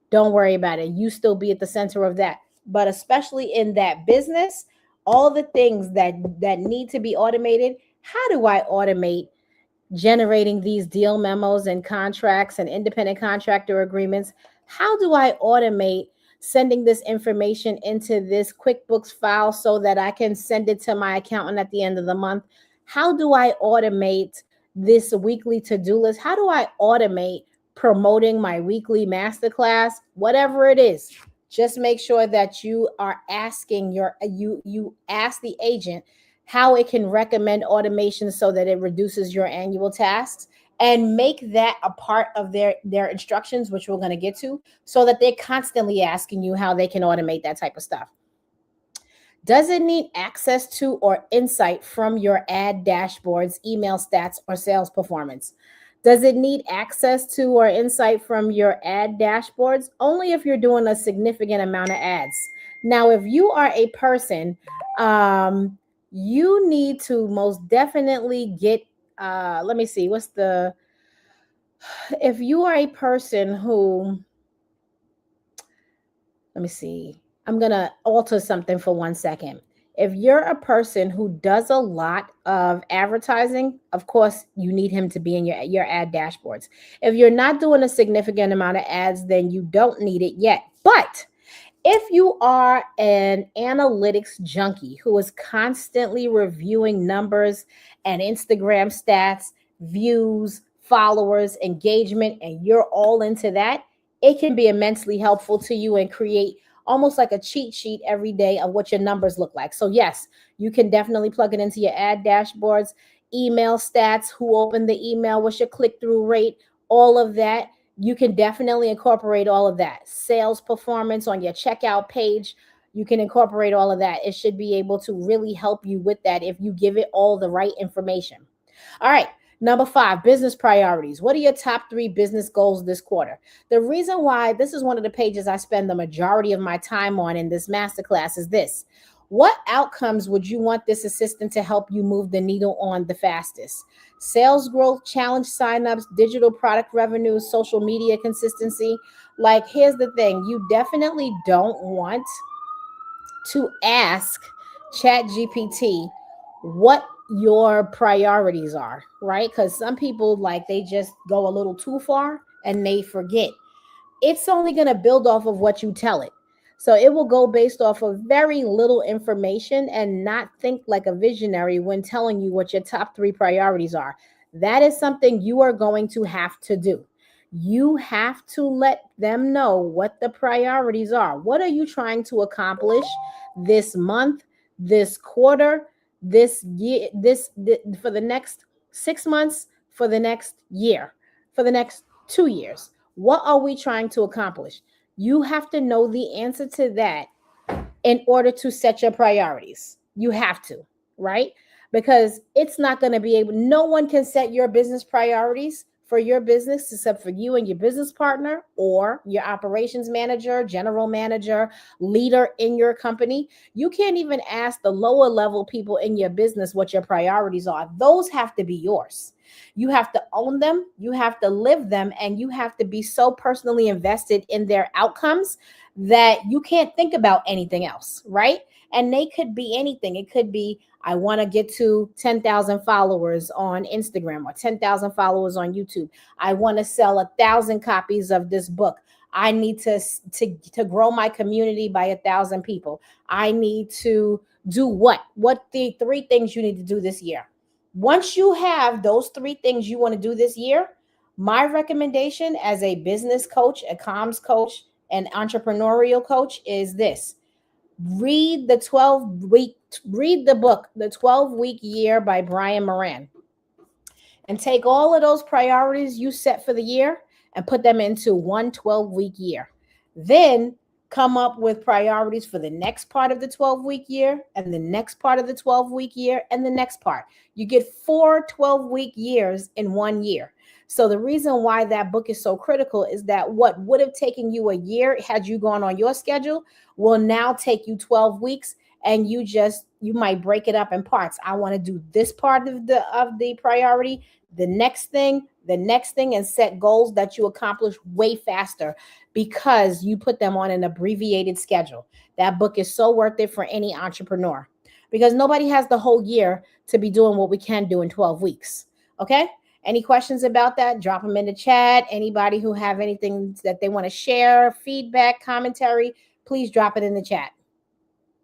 [SPEAKER 1] don't worry about it. You still be at the center of that. But especially in that business, all the things that need to be automated, how do I automate generating these deal memos and contracts and independent contractor agreements? How do I automate sending this information into this QuickBooks file so that I can send it to my accountant at the end of the month? How do I automate this weekly to-do list? How do I automate promoting my weekly masterclass? Whatever it is, just make sure that you are asking you ask the agent how it can recommend automation so that it reduces your annual tasks, and make that a part of their instructions, which we're going to get to, so that they're constantly asking you how they can automate that type of stuff. Does it need access to or insight from your ad dashboards, email stats, or sales performance? Does it need access to or insight from your ad dashboards? Only if you're doing a significant amount of ads. Now, if you are a person, you need to most definitely get, let me see, if you are a person who, let me see, I'm going to alter something for 1 second. If you're a person who does a lot of advertising, of course, you need him to be in your ad dashboards. If you're not doing a significant amount of ads, then you don't need it yet. But if you are an analytics junkie who is constantly reviewing numbers and Instagram stats, views, followers, engagement, and you're all into that, it can be immensely helpful to you and create almost like a cheat sheet every day of what your numbers look like. So yes, you can definitely plug it into your ad dashboards, email stats, who opened the email, what's your click-through rate, all of that. You can definitely incorporate all of that. Sales performance on your checkout page, you can incorporate all of that. It should be able to really help you with that if you give it all the right information. All right. Number 5, business priorities. What are your top 3 business goals this quarter? The reason why this is one of the pages I spend the majority of my time on in this masterclass is this. What outcomes would you want this assistant to help you move the needle on the fastest? Sales growth, challenge signups, digital product revenues, social media consistency. Like, here's the thing. You definitely don't want to ask ChatGPT what your priorities are, right? Because some people, like, they just go a little too far and they forget. It's only going to build off of what you tell it. So it will go based off of very little information and not think like a visionary when telling you what your top 3 priorities are. That is something you are going to have to do. You have to let them know what the priorities are. What are you trying to accomplish this month, this quarter, this year, this for the next 6 months, for the next year, for the next 2 years? What are we trying to accomplish? You have to know the answer to that in order to set your priorities. You have to, right? Because it's not going to be able, no one can set your business priorities for your business except for you and your business partner or your operations manager, general manager, leader in your company. You can't even ask the lower level people in your business what your priorities are. Those have to be yours. You have to own them, you have to live them, and you have to be so personally invested in their outcomes that you can't think about anything else, right? And they could be anything. It could be, I want to get to 10,000 followers on Instagram or 10,000 followers on YouTube. I want to sell 1,000 copies of this book. I need to grow my community by 1,000 people. I need to do what? What the 3 things you need to do this year? Once you have those 3 things you want to do this year, my recommendation as a business coach, a comms coach, an entrepreneurial coach is this. Read the book, The 12-Week Year by Brian Moran, and take all of those priorities you set for the year and put them into one 12-week year. Then come up with priorities for the next part of the 12-week year and the next part of the 12-week year and the next part. You get 4 12-week years in 1 year. So the reason why that book is so critical is that what would have taken you a year had you gone on your schedule will now take you 12 weeks, and you might break it up in parts. I want to do this part of the priority, the next thing, and set goals that you accomplish way faster because you put them on an abbreviated schedule. That book is so worth it for any entrepreneur because nobody has the whole year to be doing what we can do in 12 weeks. Okay. Any questions about that? Drop them in the chat. Anybody who have anything that they want to share, feedback, commentary, please drop it in the chat.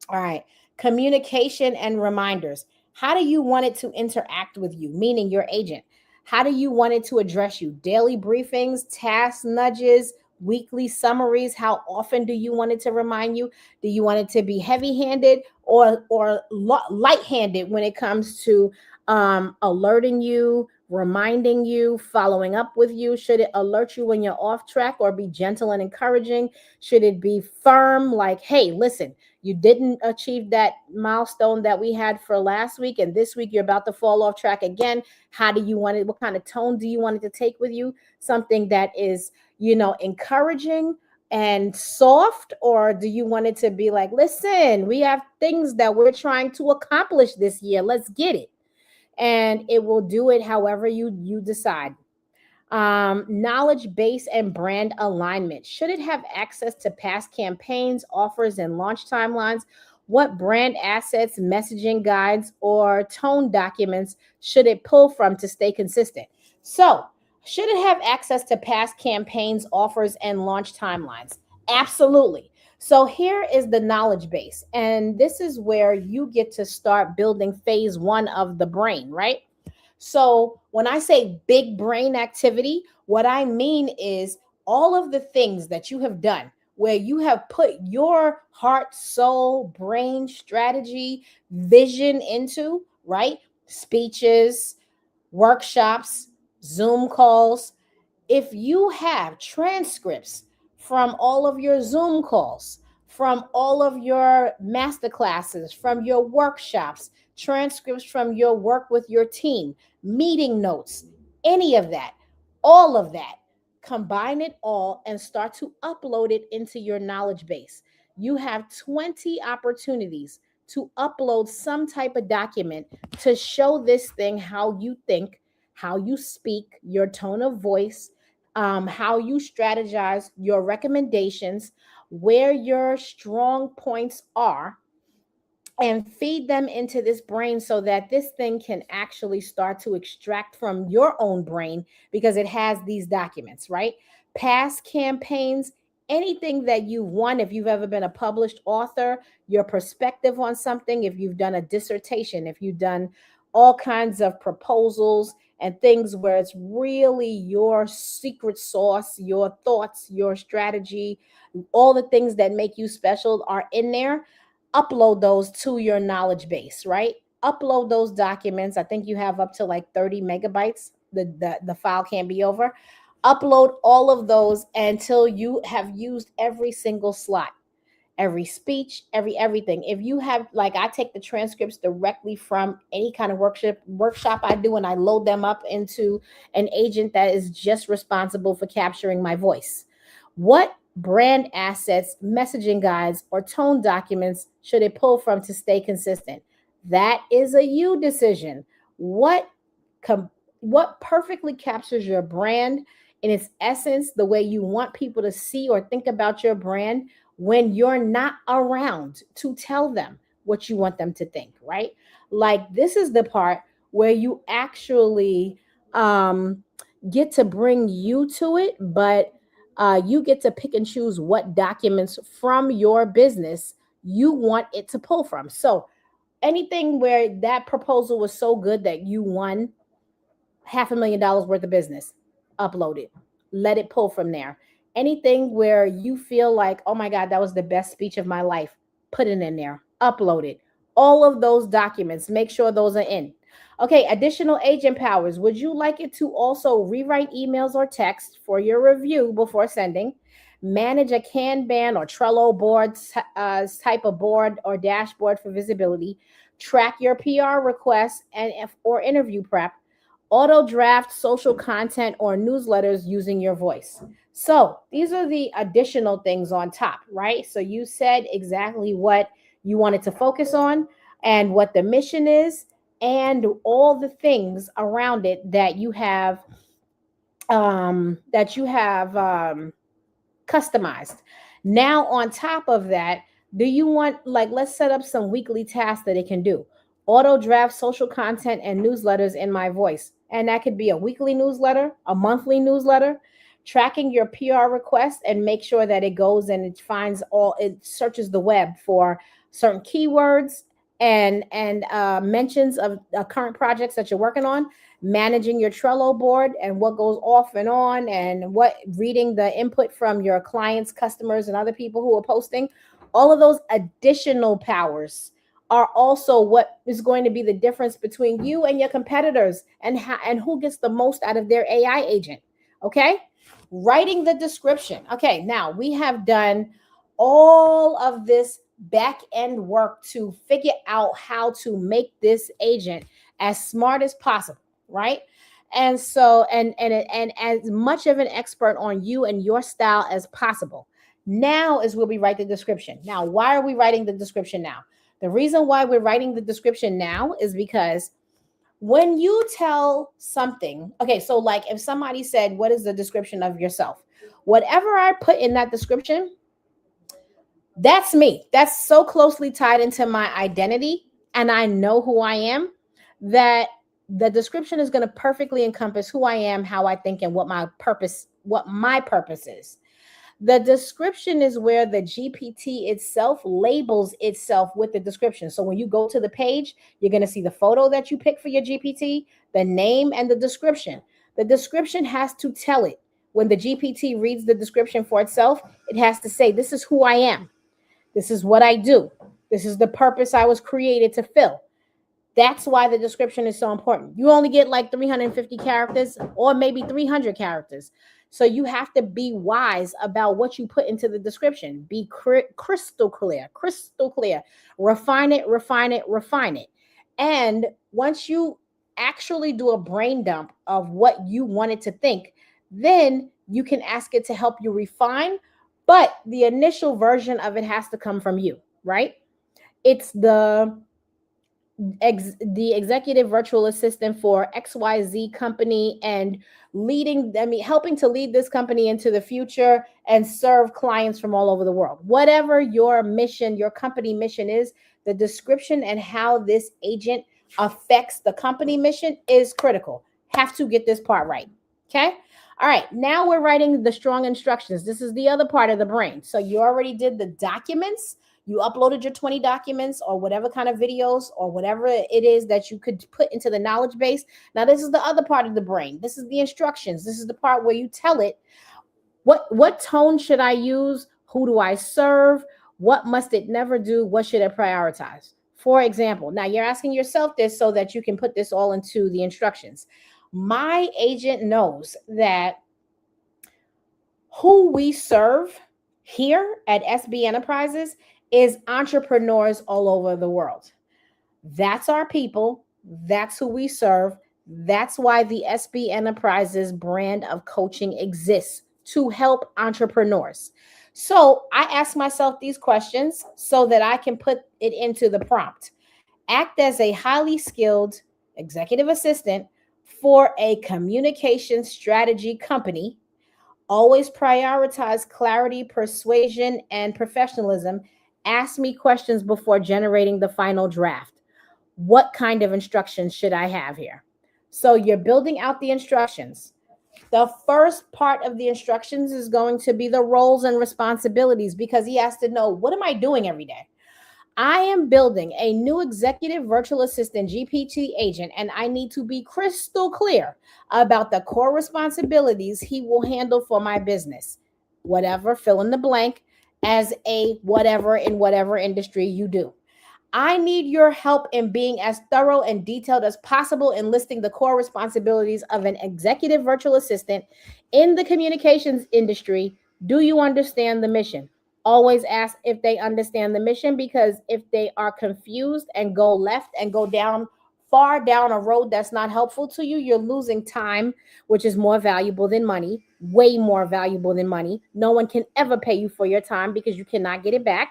[SPEAKER 1] All right. Communication and reminders. How do you want it to interact with you, meaning your agent? How do you want it to address you? Daily briefings, task nudges, weekly summaries. How often do you want it to remind you? Do you want it to be heavy-handed or light-handed when it comes to alerting you, reminding you, following up with you? Should it alert you when you're off track or be gentle and encouraging? Should it be firm, like, hey, listen, you didn't achieve that milestone that we had for last week, and this week you're about to fall off track again. How do you want it? What kind of tone do you want it to take with you? Something that is, encouraging and soft, or do you want it to be like, listen, we have things that we're trying to accomplish this year. Let's get it. And it will do it however you decide. Knowledge base and brand alignment. Should it have access to past campaigns, offers, and launch timelines? What brand assets, messaging guides, or tone documents should it pull from to stay consistent? So, should it have access to past campaigns, offers, and launch timelines? Absolutely. So, here is the knowledge base. And this is where you get to start building phase one of the brain, right? So when I say big brain activity, what I mean is all of the things that you have done where you have put your heart, soul, brain, strategy, vision into, right? Speeches, workshops, Zoom calls. If you have transcripts from all of your Zoom calls, from all of your master classes, from your workshops, transcripts from your work with your team, meeting notes, any of that, all of that, combine it all and start to upload it into your knowledge base. You have 20 opportunities to upload some type of document to show this thing how you think, how you speak, your tone of voice, how you strategize, your recommendations, where your strong points are, and feed them into this brain so that this thing can actually start to extract from your own brain because it has these documents, right? Past campaigns, anything that you've won, if you've ever been a published author, your perspective on something, if you've done a dissertation, if you've done all kinds of proposals and things where it's really your secret sauce, your thoughts, your strategy, all the things that make you special are in there. Upload those to your knowledge base, right? Upload those documents. I think you have up to like 30 megabytes. The file can't be over. Upload all of those until you have used every single slot, every speech, everything. If you have, like, I take the transcripts directly from any kind of workshop I do, and I load them up into an agent that is just responsible for capturing my voice. What brand assets, messaging guides, or tone documents should it pull from to stay consistent? That is a you decision. What perfectly captures your brand in its essence, the way you want people to see or think about your brand when you're not around to tell them what you want them to think, right? Like, this is the part where you actually get to bring you to it, but you get to pick and choose what documents from your business you want it to pull from. So anything where that proposal was so good that you won $500,000 worth of business, upload it, let it pull from there. Anything where you feel like, oh my God, that was the best speech of my life, put it in there, upload it. All of those documents, make sure those are in. Okay, additional agent powers. Would you like it to also rewrite emails or text for your review before sending? Manage a Kanban or Trello board type of board or dashboard for visibility. Track your PR requests or interview prep. Auto draft social content or newsletters using your voice. So these are the additional things on top, right? So you said exactly what you wanted to focus on and what the mission is and all the things around it that you have customized. Now, on top of that, do you want, like, let's set up some weekly tasks that it can do. Auto draft social content and newsletters in my voice. And that could be a weekly newsletter, a monthly newsletter, tracking your PR requests, and make sure that it goes and it searches the web for certain keywords and mentions of current projects that you're working on, managing your Trello board and what goes off and on, and what reading the input from your clients, customers, and other people who are posting. All of those additional powers are also what is going to be the difference between you and your competitors, and who gets the most out of their AI agent. Okay? Writing the description. Okay, now we have done all of this back end work to figure out how to make this agent as smart as possible, right? And so, and as much of an expert on you and your style as possible. Now is where we write the description. Now, why are we writing the description now? The reason why we're writing the description now is because when you tell something, okay, so like if somebody said, what is the description of yourself? Whatever I put in that description, that's me. That's so closely tied into my identity, and I know who I am, that the description is going to perfectly encompass who I am, how I think, and what my purpose is. The description is where the GPT itself labels itself with the description. So when you go to the page, you're going to see the photo that you pick for your GPT, the name, and the description. The description has to tell it. When the GPT reads the description for itself, it has to say, this is who I am. This is what I do. This is the purpose I was created to fill. That's why the description is so important. You only get like 350 characters or maybe 300 characters. So you have to be wise about what you put into the description. Be crystal clear. Refine it. And once you actually do a brain dump of what you wanted to think, then you can ask it to help you refine. But the initial version of it has to come from you, right? It's the executive virtual assistant for XYZ company and helping to lead this company into the future and serve clients from all over the world. Whatever your mission, your company mission is, the description and how this agent affects the company mission is critical. Have to get this part right. Okay. All right. Now we're writing the strong instructions. This is the other part of the brain. So you already did the documents. You uploaded your 20 documents or whatever kind of videos or whatever it is that you could put into the knowledge base. Now, this is the other part of the brain. This is the instructions. This is the part where you tell it, what tone should I use? Who do I serve? What must it never do? What should it prioritize? For example, now you're asking yourself this so that you can put this all into the instructions. My agent knows that who we serve here at SB Enterprises is entrepreneurs all over the world. That's our people. That's who we serve. That's why the SB Enterprises brand of coaching exists, to help entrepreneurs. So I ask myself these questions so that I can put it into the prompt. Act as a highly skilled executive assistant for a communication strategy company. Always prioritize clarity, persuasion, and professionalism. Ask me questions before generating the final draft. What kind of instructions should I have here? So you're building out the instructions. The first part of the instructions is going to be the roles and responsibilities, because he has to know, what am I doing every day? I am building a new executive virtual assistant GPT agent, and I need to be crystal clear about the core responsibilities he will handle for my business. Whatever, fill in the blank, as a whatever in whatever industry you do. I need your help in being as thorough and detailed as possible in listing the core responsibilities of an executive virtual assistant in the communications industry. Do you understand the mission? Always ask if they understand the mission, because if they are confused and go left and go far down a road that's not helpful to you, you're losing time, which is more valuable than money, way more valuable than money. No one can ever pay you for your time because you cannot get it back.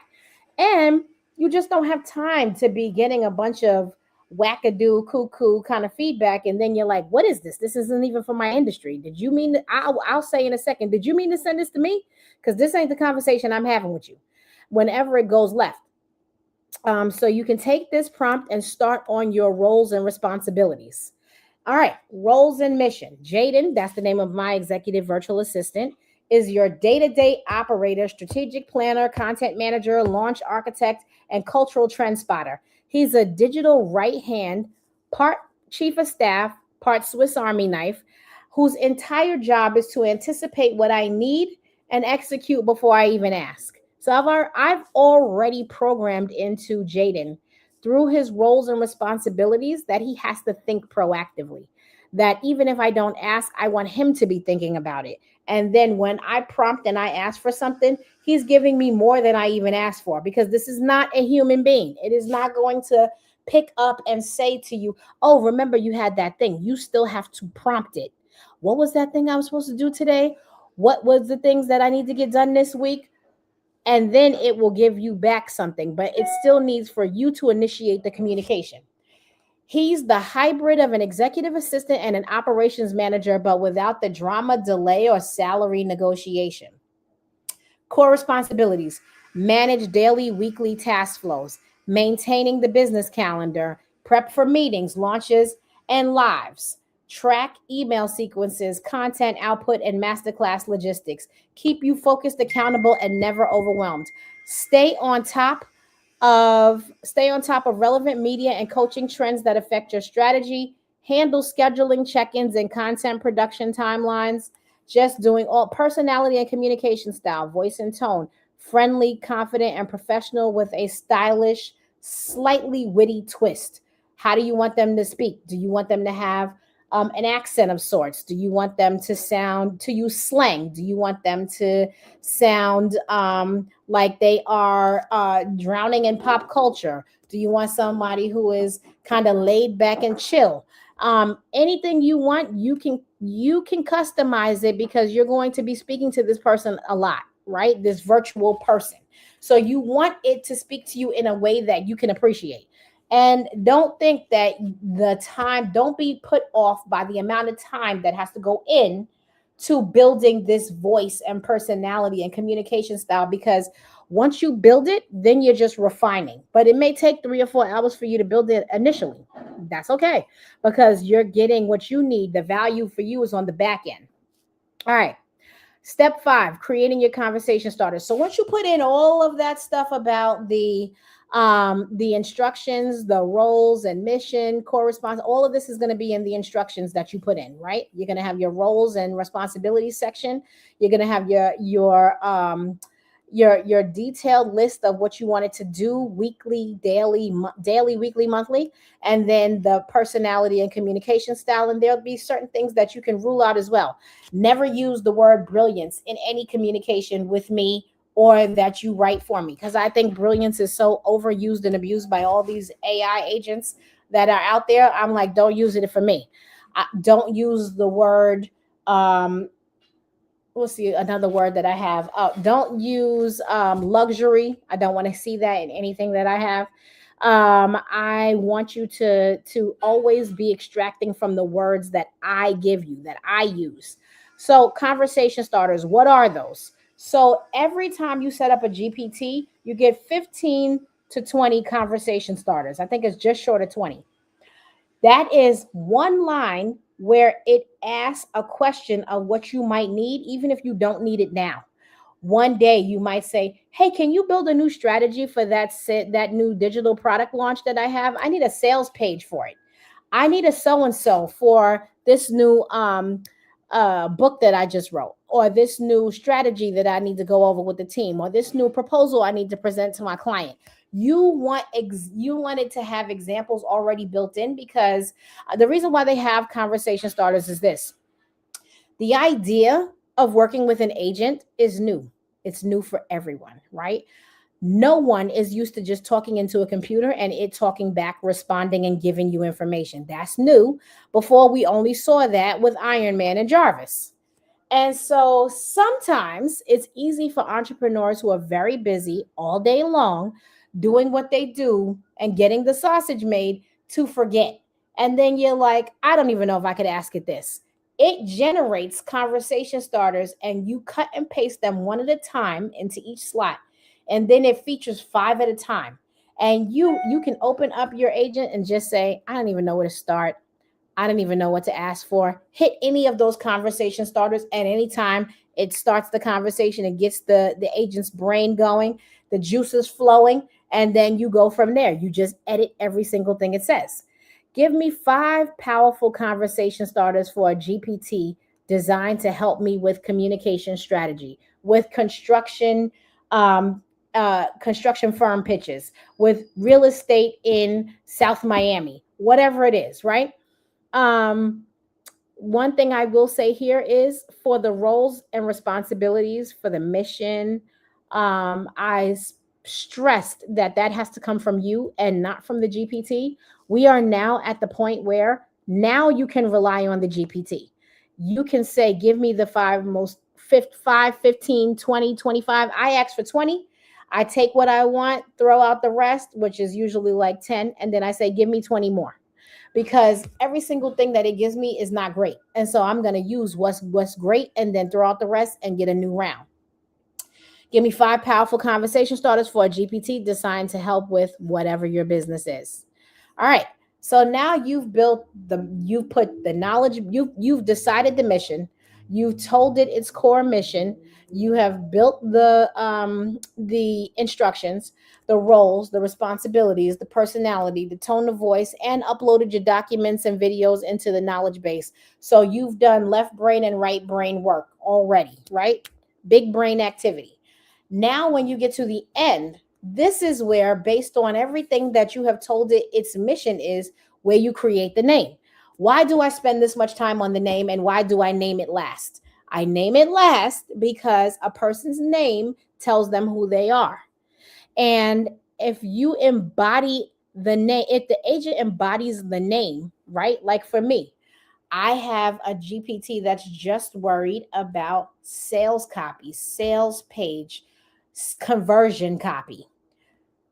[SPEAKER 1] And you just don't have time to be getting a bunch of wackadoo, cuckoo kind of feedback. And then you're like, what is this? This isn't even for my industry. Did you mean that? I'll say in a second, did you mean to send this to me? Because this ain't the conversation I'm having with you whenever it goes left. So you can take this prompt and start on your roles and responsibilities. All right, roles and mission. Jaden, that's the name of my executive virtual assistant, is your day to day operator, strategic planner, content manager, launch architect, and cultural trend spotter. He's a digital right hand, part chief of staff, part Swiss Army knife, whose entire job is to anticipate what I need and execute before I even ask. So I've already programmed into Jaden through his roles and responsibilities that he has to think proactively. That even if I don't ask, I want him to be thinking about it. And then when I prompt and I ask for something, he's giving me more than I even asked for, because this is not a human being. It is not going to pick up and say to you, oh, remember you had that thing. You still have to prompt it. What was that thing I was supposed to do today? What was the things that I need to get done this week? And then it will give you back something, but it still needs for you to initiate the communication. He's the hybrid of an executive assistant and an operations manager, but without the drama, delay, or salary negotiation. Core responsibilities: manage daily, weekly task flows, maintaining the business calendar, prep for meetings, launches, and lives, track email sequences, content output, and masterclass logistics. Keep you focused, accountable, and never overwhelmed. Stay on top of relevant media and coaching trends that affect your strategy. Handle scheduling, check-ins, and content production timelines. Just doing all personality and communication style, voice and tone, friendly, confident, and professional with a stylish, slightly witty twist. How do you want them to speak? Do you want them to have an accent of sorts? Do you want them to use slang? Do you want them to sound like they are drowning in pop culture? Do you want somebody who is kind of laid back and chill? Anything you want, you can customize it, because you're going to be speaking to this person a lot, right? This virtual person. So you want it to speak to you in a way that you can appreciate. And don't think that don't be put off by the amount of time that has to go in to building this voice and personality and communication style, because once you build it, then you're just refining. But it may take 3 or 4 hours for you to build it initially. That's okay, because you're getting what you need. The value for you is on the back end. All right. Step 5, creating your conversation starters. So once you put in all of that stuff about the instructions, the roles and mission, core response, all of this is going to be in the instructions that you put in, right? You're going to have your roles and responsibilities section. You're going to have your detailed list of what you wanted to do weekly, daily, weekly, monthly, and then the personality and communication style. And there'll be certain things that you can rule out as well. Never use the word brilliance in any communication with me or that you write for me, because I think brilliance is so overused and abused by all these AI agents that are out there. I'm like, don't use it for me. Don't use the word we'll see another word that I have. Don't use luxury. I don't want to see that in anything that I have. I want you to always be extracting from the words that I give you, that I use. So conversation starters, what are those? So every time you set up a GPT, you get 15 to 20 conversation starters. I think it's just short of 20. That is one line where it asks a question of what you might need, even if you don't need it now. One day you might say, hey, can you build a new strategy for that new digital product launch that I have? I need a sales page for it. I need a so and so for this new book that I just wrote, or this new strategy that I need to go over with the team, or this new proposal I need to present to my client. You wanted to have examples already built in, because the reason why they have conversation starters is this: the idea of working with an agent is new. It's new for everyone, right? No one is used to just talking into a computer and it talking back, responding, and giving you information. That's new. Before, we only saw that with Iron Man and Jarvis. And so sometimes it's easy for entrepreneurs who are very busy all day long doing what they do and getting the sausage made to forget. And then you're like, I don't even know if I could ask it this. It generates conversation starters, and you cut and paste them one at a time into each slot. And then it features 5 at a time. And you can open up your agent and just say, I don't even know where to start. I don't even know what to ask for. Hit any of those conversation starters at any time. It starts the conversation, it gets the agent's brain going, the juices flowing, and then you go from there. You just edit every single thing it says. Give me 5 powerful conversation starters for a GPT designed to help me with communication strategy, with construction firm pitches, with real estate in South Miami, whatever it is, right? Um, One thing I will say here is for the roles and responsibilities for the mission, stressed that that has to come from you and not from the GPT. We are now at the point where now you can rely on the GPT. You can say, give me the 5, 15, 20, 25. I ask for 20. I take what I want, throw out the rest, which is usually like 10. And then I say, give me 20 more, because every single thing that it gives me is not great. And so I'm going to use what's great and then throw out the rest and get a new round. Give me 5 powerful conversation starters for a GPT designed to help with whatever your business is. All right. So now you've put the knowledge, you've decided the mission, you've told it its core mission, you have built the instructions, the roles, the responsibilities, the personality, the tone of voice, and uploaded your documents and videos into the knowledge base. So you've done left brain and right brain work already, right? Big brain activity. Now, when you get to the end, this is where, based on everything that you have told it its mission is, where you create the name. Why do I spend this much time on the name, and why do I name it last? I name it last because a person's name tells them who they are. And if you embody the name, if the agent embodies the name, right? Like for me, I have a GPT that's just worried about sales copy, sales page, conversion copy.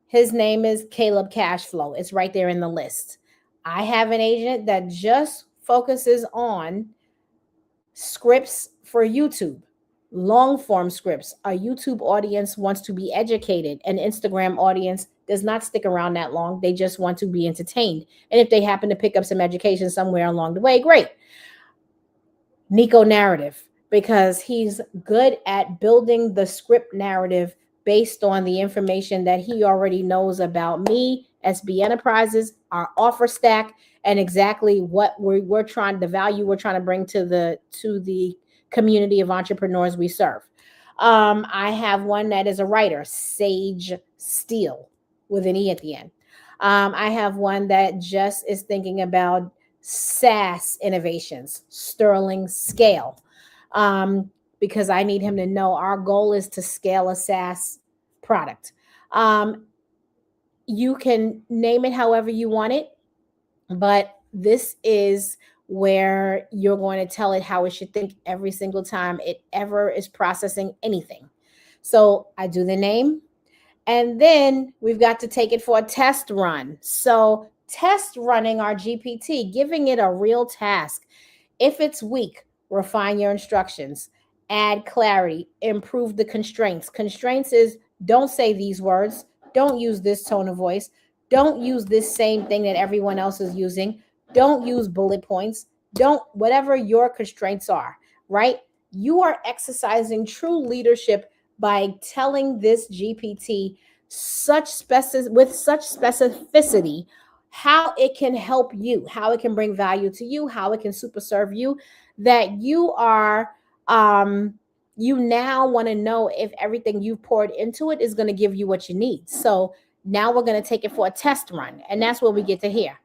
[SPEAKER 1] His name is Caleb Cashflow. It's right there in the list. I have an agent that just focuses on scripts for YouTube, long form scripts. A YouTube audience wants to be educated. An Instagram audience does not stick around that long. They just want to be entertained. And if they happen to pick up some education somewhere along the way, great. Nico narrative, because he's good at building the script narrative based on the information that he already knows about me, SB Enterprises, our offer stack, and exactly what we're trying, the value we're trying to bring to the community of entrepreneurs we serve. I have one that is a writer, Sage Steele, with an E at the end. I have one that just is thinking about SaaS innovations, Sterling Scale, because I need him to know our goal is to scale a SaaS product. You can name it however you want it, but this is where you're going to tell it how it should think every single time it ever is processing anything. So I do the name, and then we've got to take it for a test run. So test running our GPT, giving it a real task. If it's weak, refine your instructions, add clarity, improve the constraints. Constraints is don't say these words, don't use this tone of voice, don't use this same thing that everyone else is using, don't use bullet points, don't, whatever your constraints are, right? You are exercising true leadership by telling this GPT with such specificity how it can help you, how it can bring value to you, how it can super serve you, that you are you now want to know if everything you've poured into it is going to give you what you need. So now we're going to take it for a test run, and that's what we get to hear.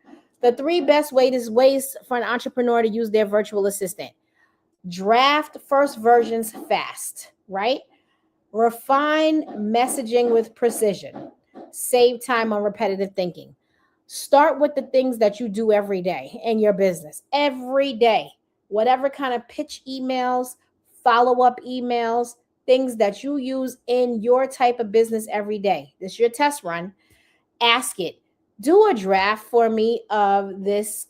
[SPEAKER 1] The 3 best ways for an entrepreneur to use their virtual assistant. Draft first versions fast, right? Refine messaging with precision. Save time on repetitive thinking. Start with the things that you do every day in your business. Every day, whatever kind of pitch emails, follow-up emails, things that you use in your type of business every day. This is your test run. Ask it, do a draft for me of this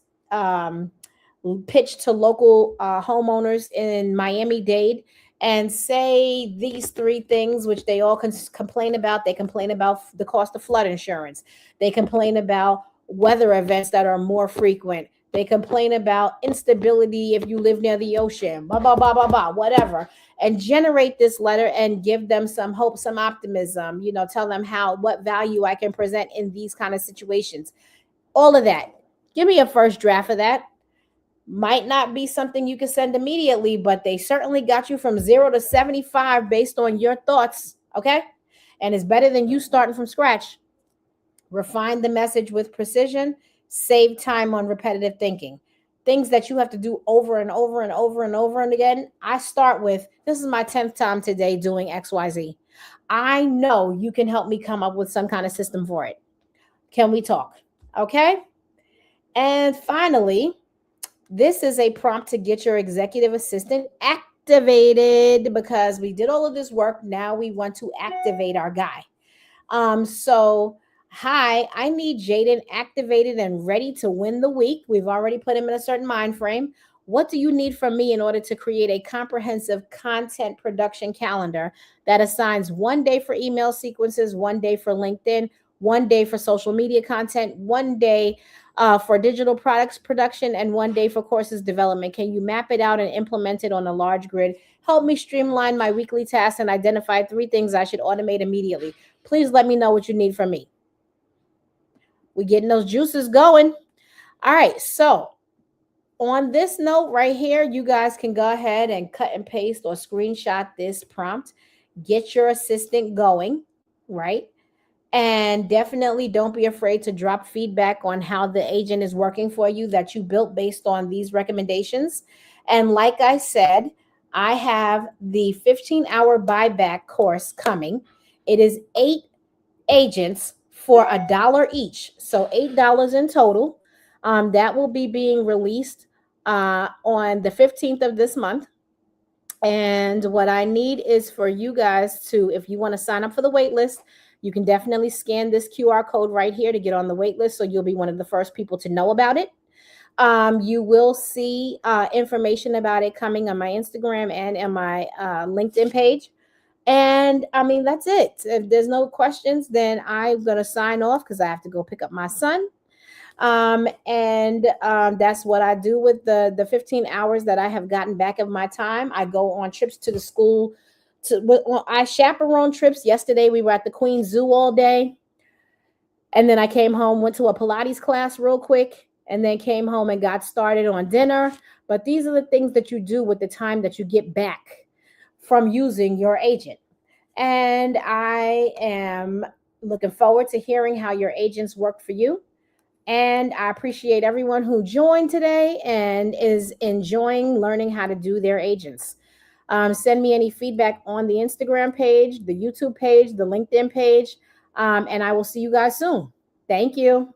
[SPEAKER 1] pitch to local homeowners in Miami-Dade, and say these 3 things, which they all complain about. They complain about the cost of flood insurance. They complain about weather events that are more frequent. They complain about instability if you live near the ocean, blah, blah, blah, blah, blah, whatever. And generate this letter and give them some hope, some optimism, tell them what value I can present in these kind of situations. All of that. Give me a first draft of that. Might not be something you can send immediately, but they certainly got you from 0 to 75 based on your thoughts. Okay. And it's better than you starting from scratch. Refine the message with precision, save time on repetitive thinking. Things that you have to do over and over and over and over and again. I start with, this is my 10th time today doing XYZ. I know you can help me come up with some kind of system for it. Can we talk? Okay. And finally, this is a prompt to get your executive assistant activated, because we did all of this work. Now we want to activate our guy. So hi, I need Jaden activated and ready to win the week. We've already put him in a certain mind frame. What do you need from me in order to create a comprehensive content production calendar that assigns 1 day for email sequences, 1 day for LinkedIn, 1 day for social media content, 1 day for digital products production, and 1 day for courses development? Can you map it out and implement it on a large grid? Help me streamline my weekly tasks and identify 3 things I should automate immediately. Please let me know what you need from me. We're getting those juices going. All right. So on this note right here, you guys can go ahead and cut and paste or screenshot this prompt. Get your assistant going, right? And definitely don't be afraid to drop feedback on how the agent is working for you that you built based on these recommendations. And like I said, I have the 15-hour buyback course coming. It is 8 agents for $1 each. So $8 in total. That will be being released on the 15th of this month. And what I need is for you guys to, if you want to sign up for the wait list, you can definitely scan this QR code right here to get on the wait list. So you'll be one of the first people to know about it. You will see information about it coming on my Instagram and on my LinkedIn page. And I mean, that's it. If there's no questions, then I'm going to sign off because I have to go pick up my son. That's what I do with the 15 hours that I have gotten back of my time. I go on trips to the school. I chaperone trips. Yesterday, we were at the Queen Zoo all day. And then I came home, went to a Pilates class real quick, and then came home and got started on dinner. But these are the things that you do with the time that you get back from using your agent. And I am looking forward to hearing how your agents work for you. And I appreciate everyone who joined today and is enjoying learning how to do their agents. Send me any feedback on the Instagram page, the YouTube page, the LinkedIn page, and I will see you guys soon. Thank you.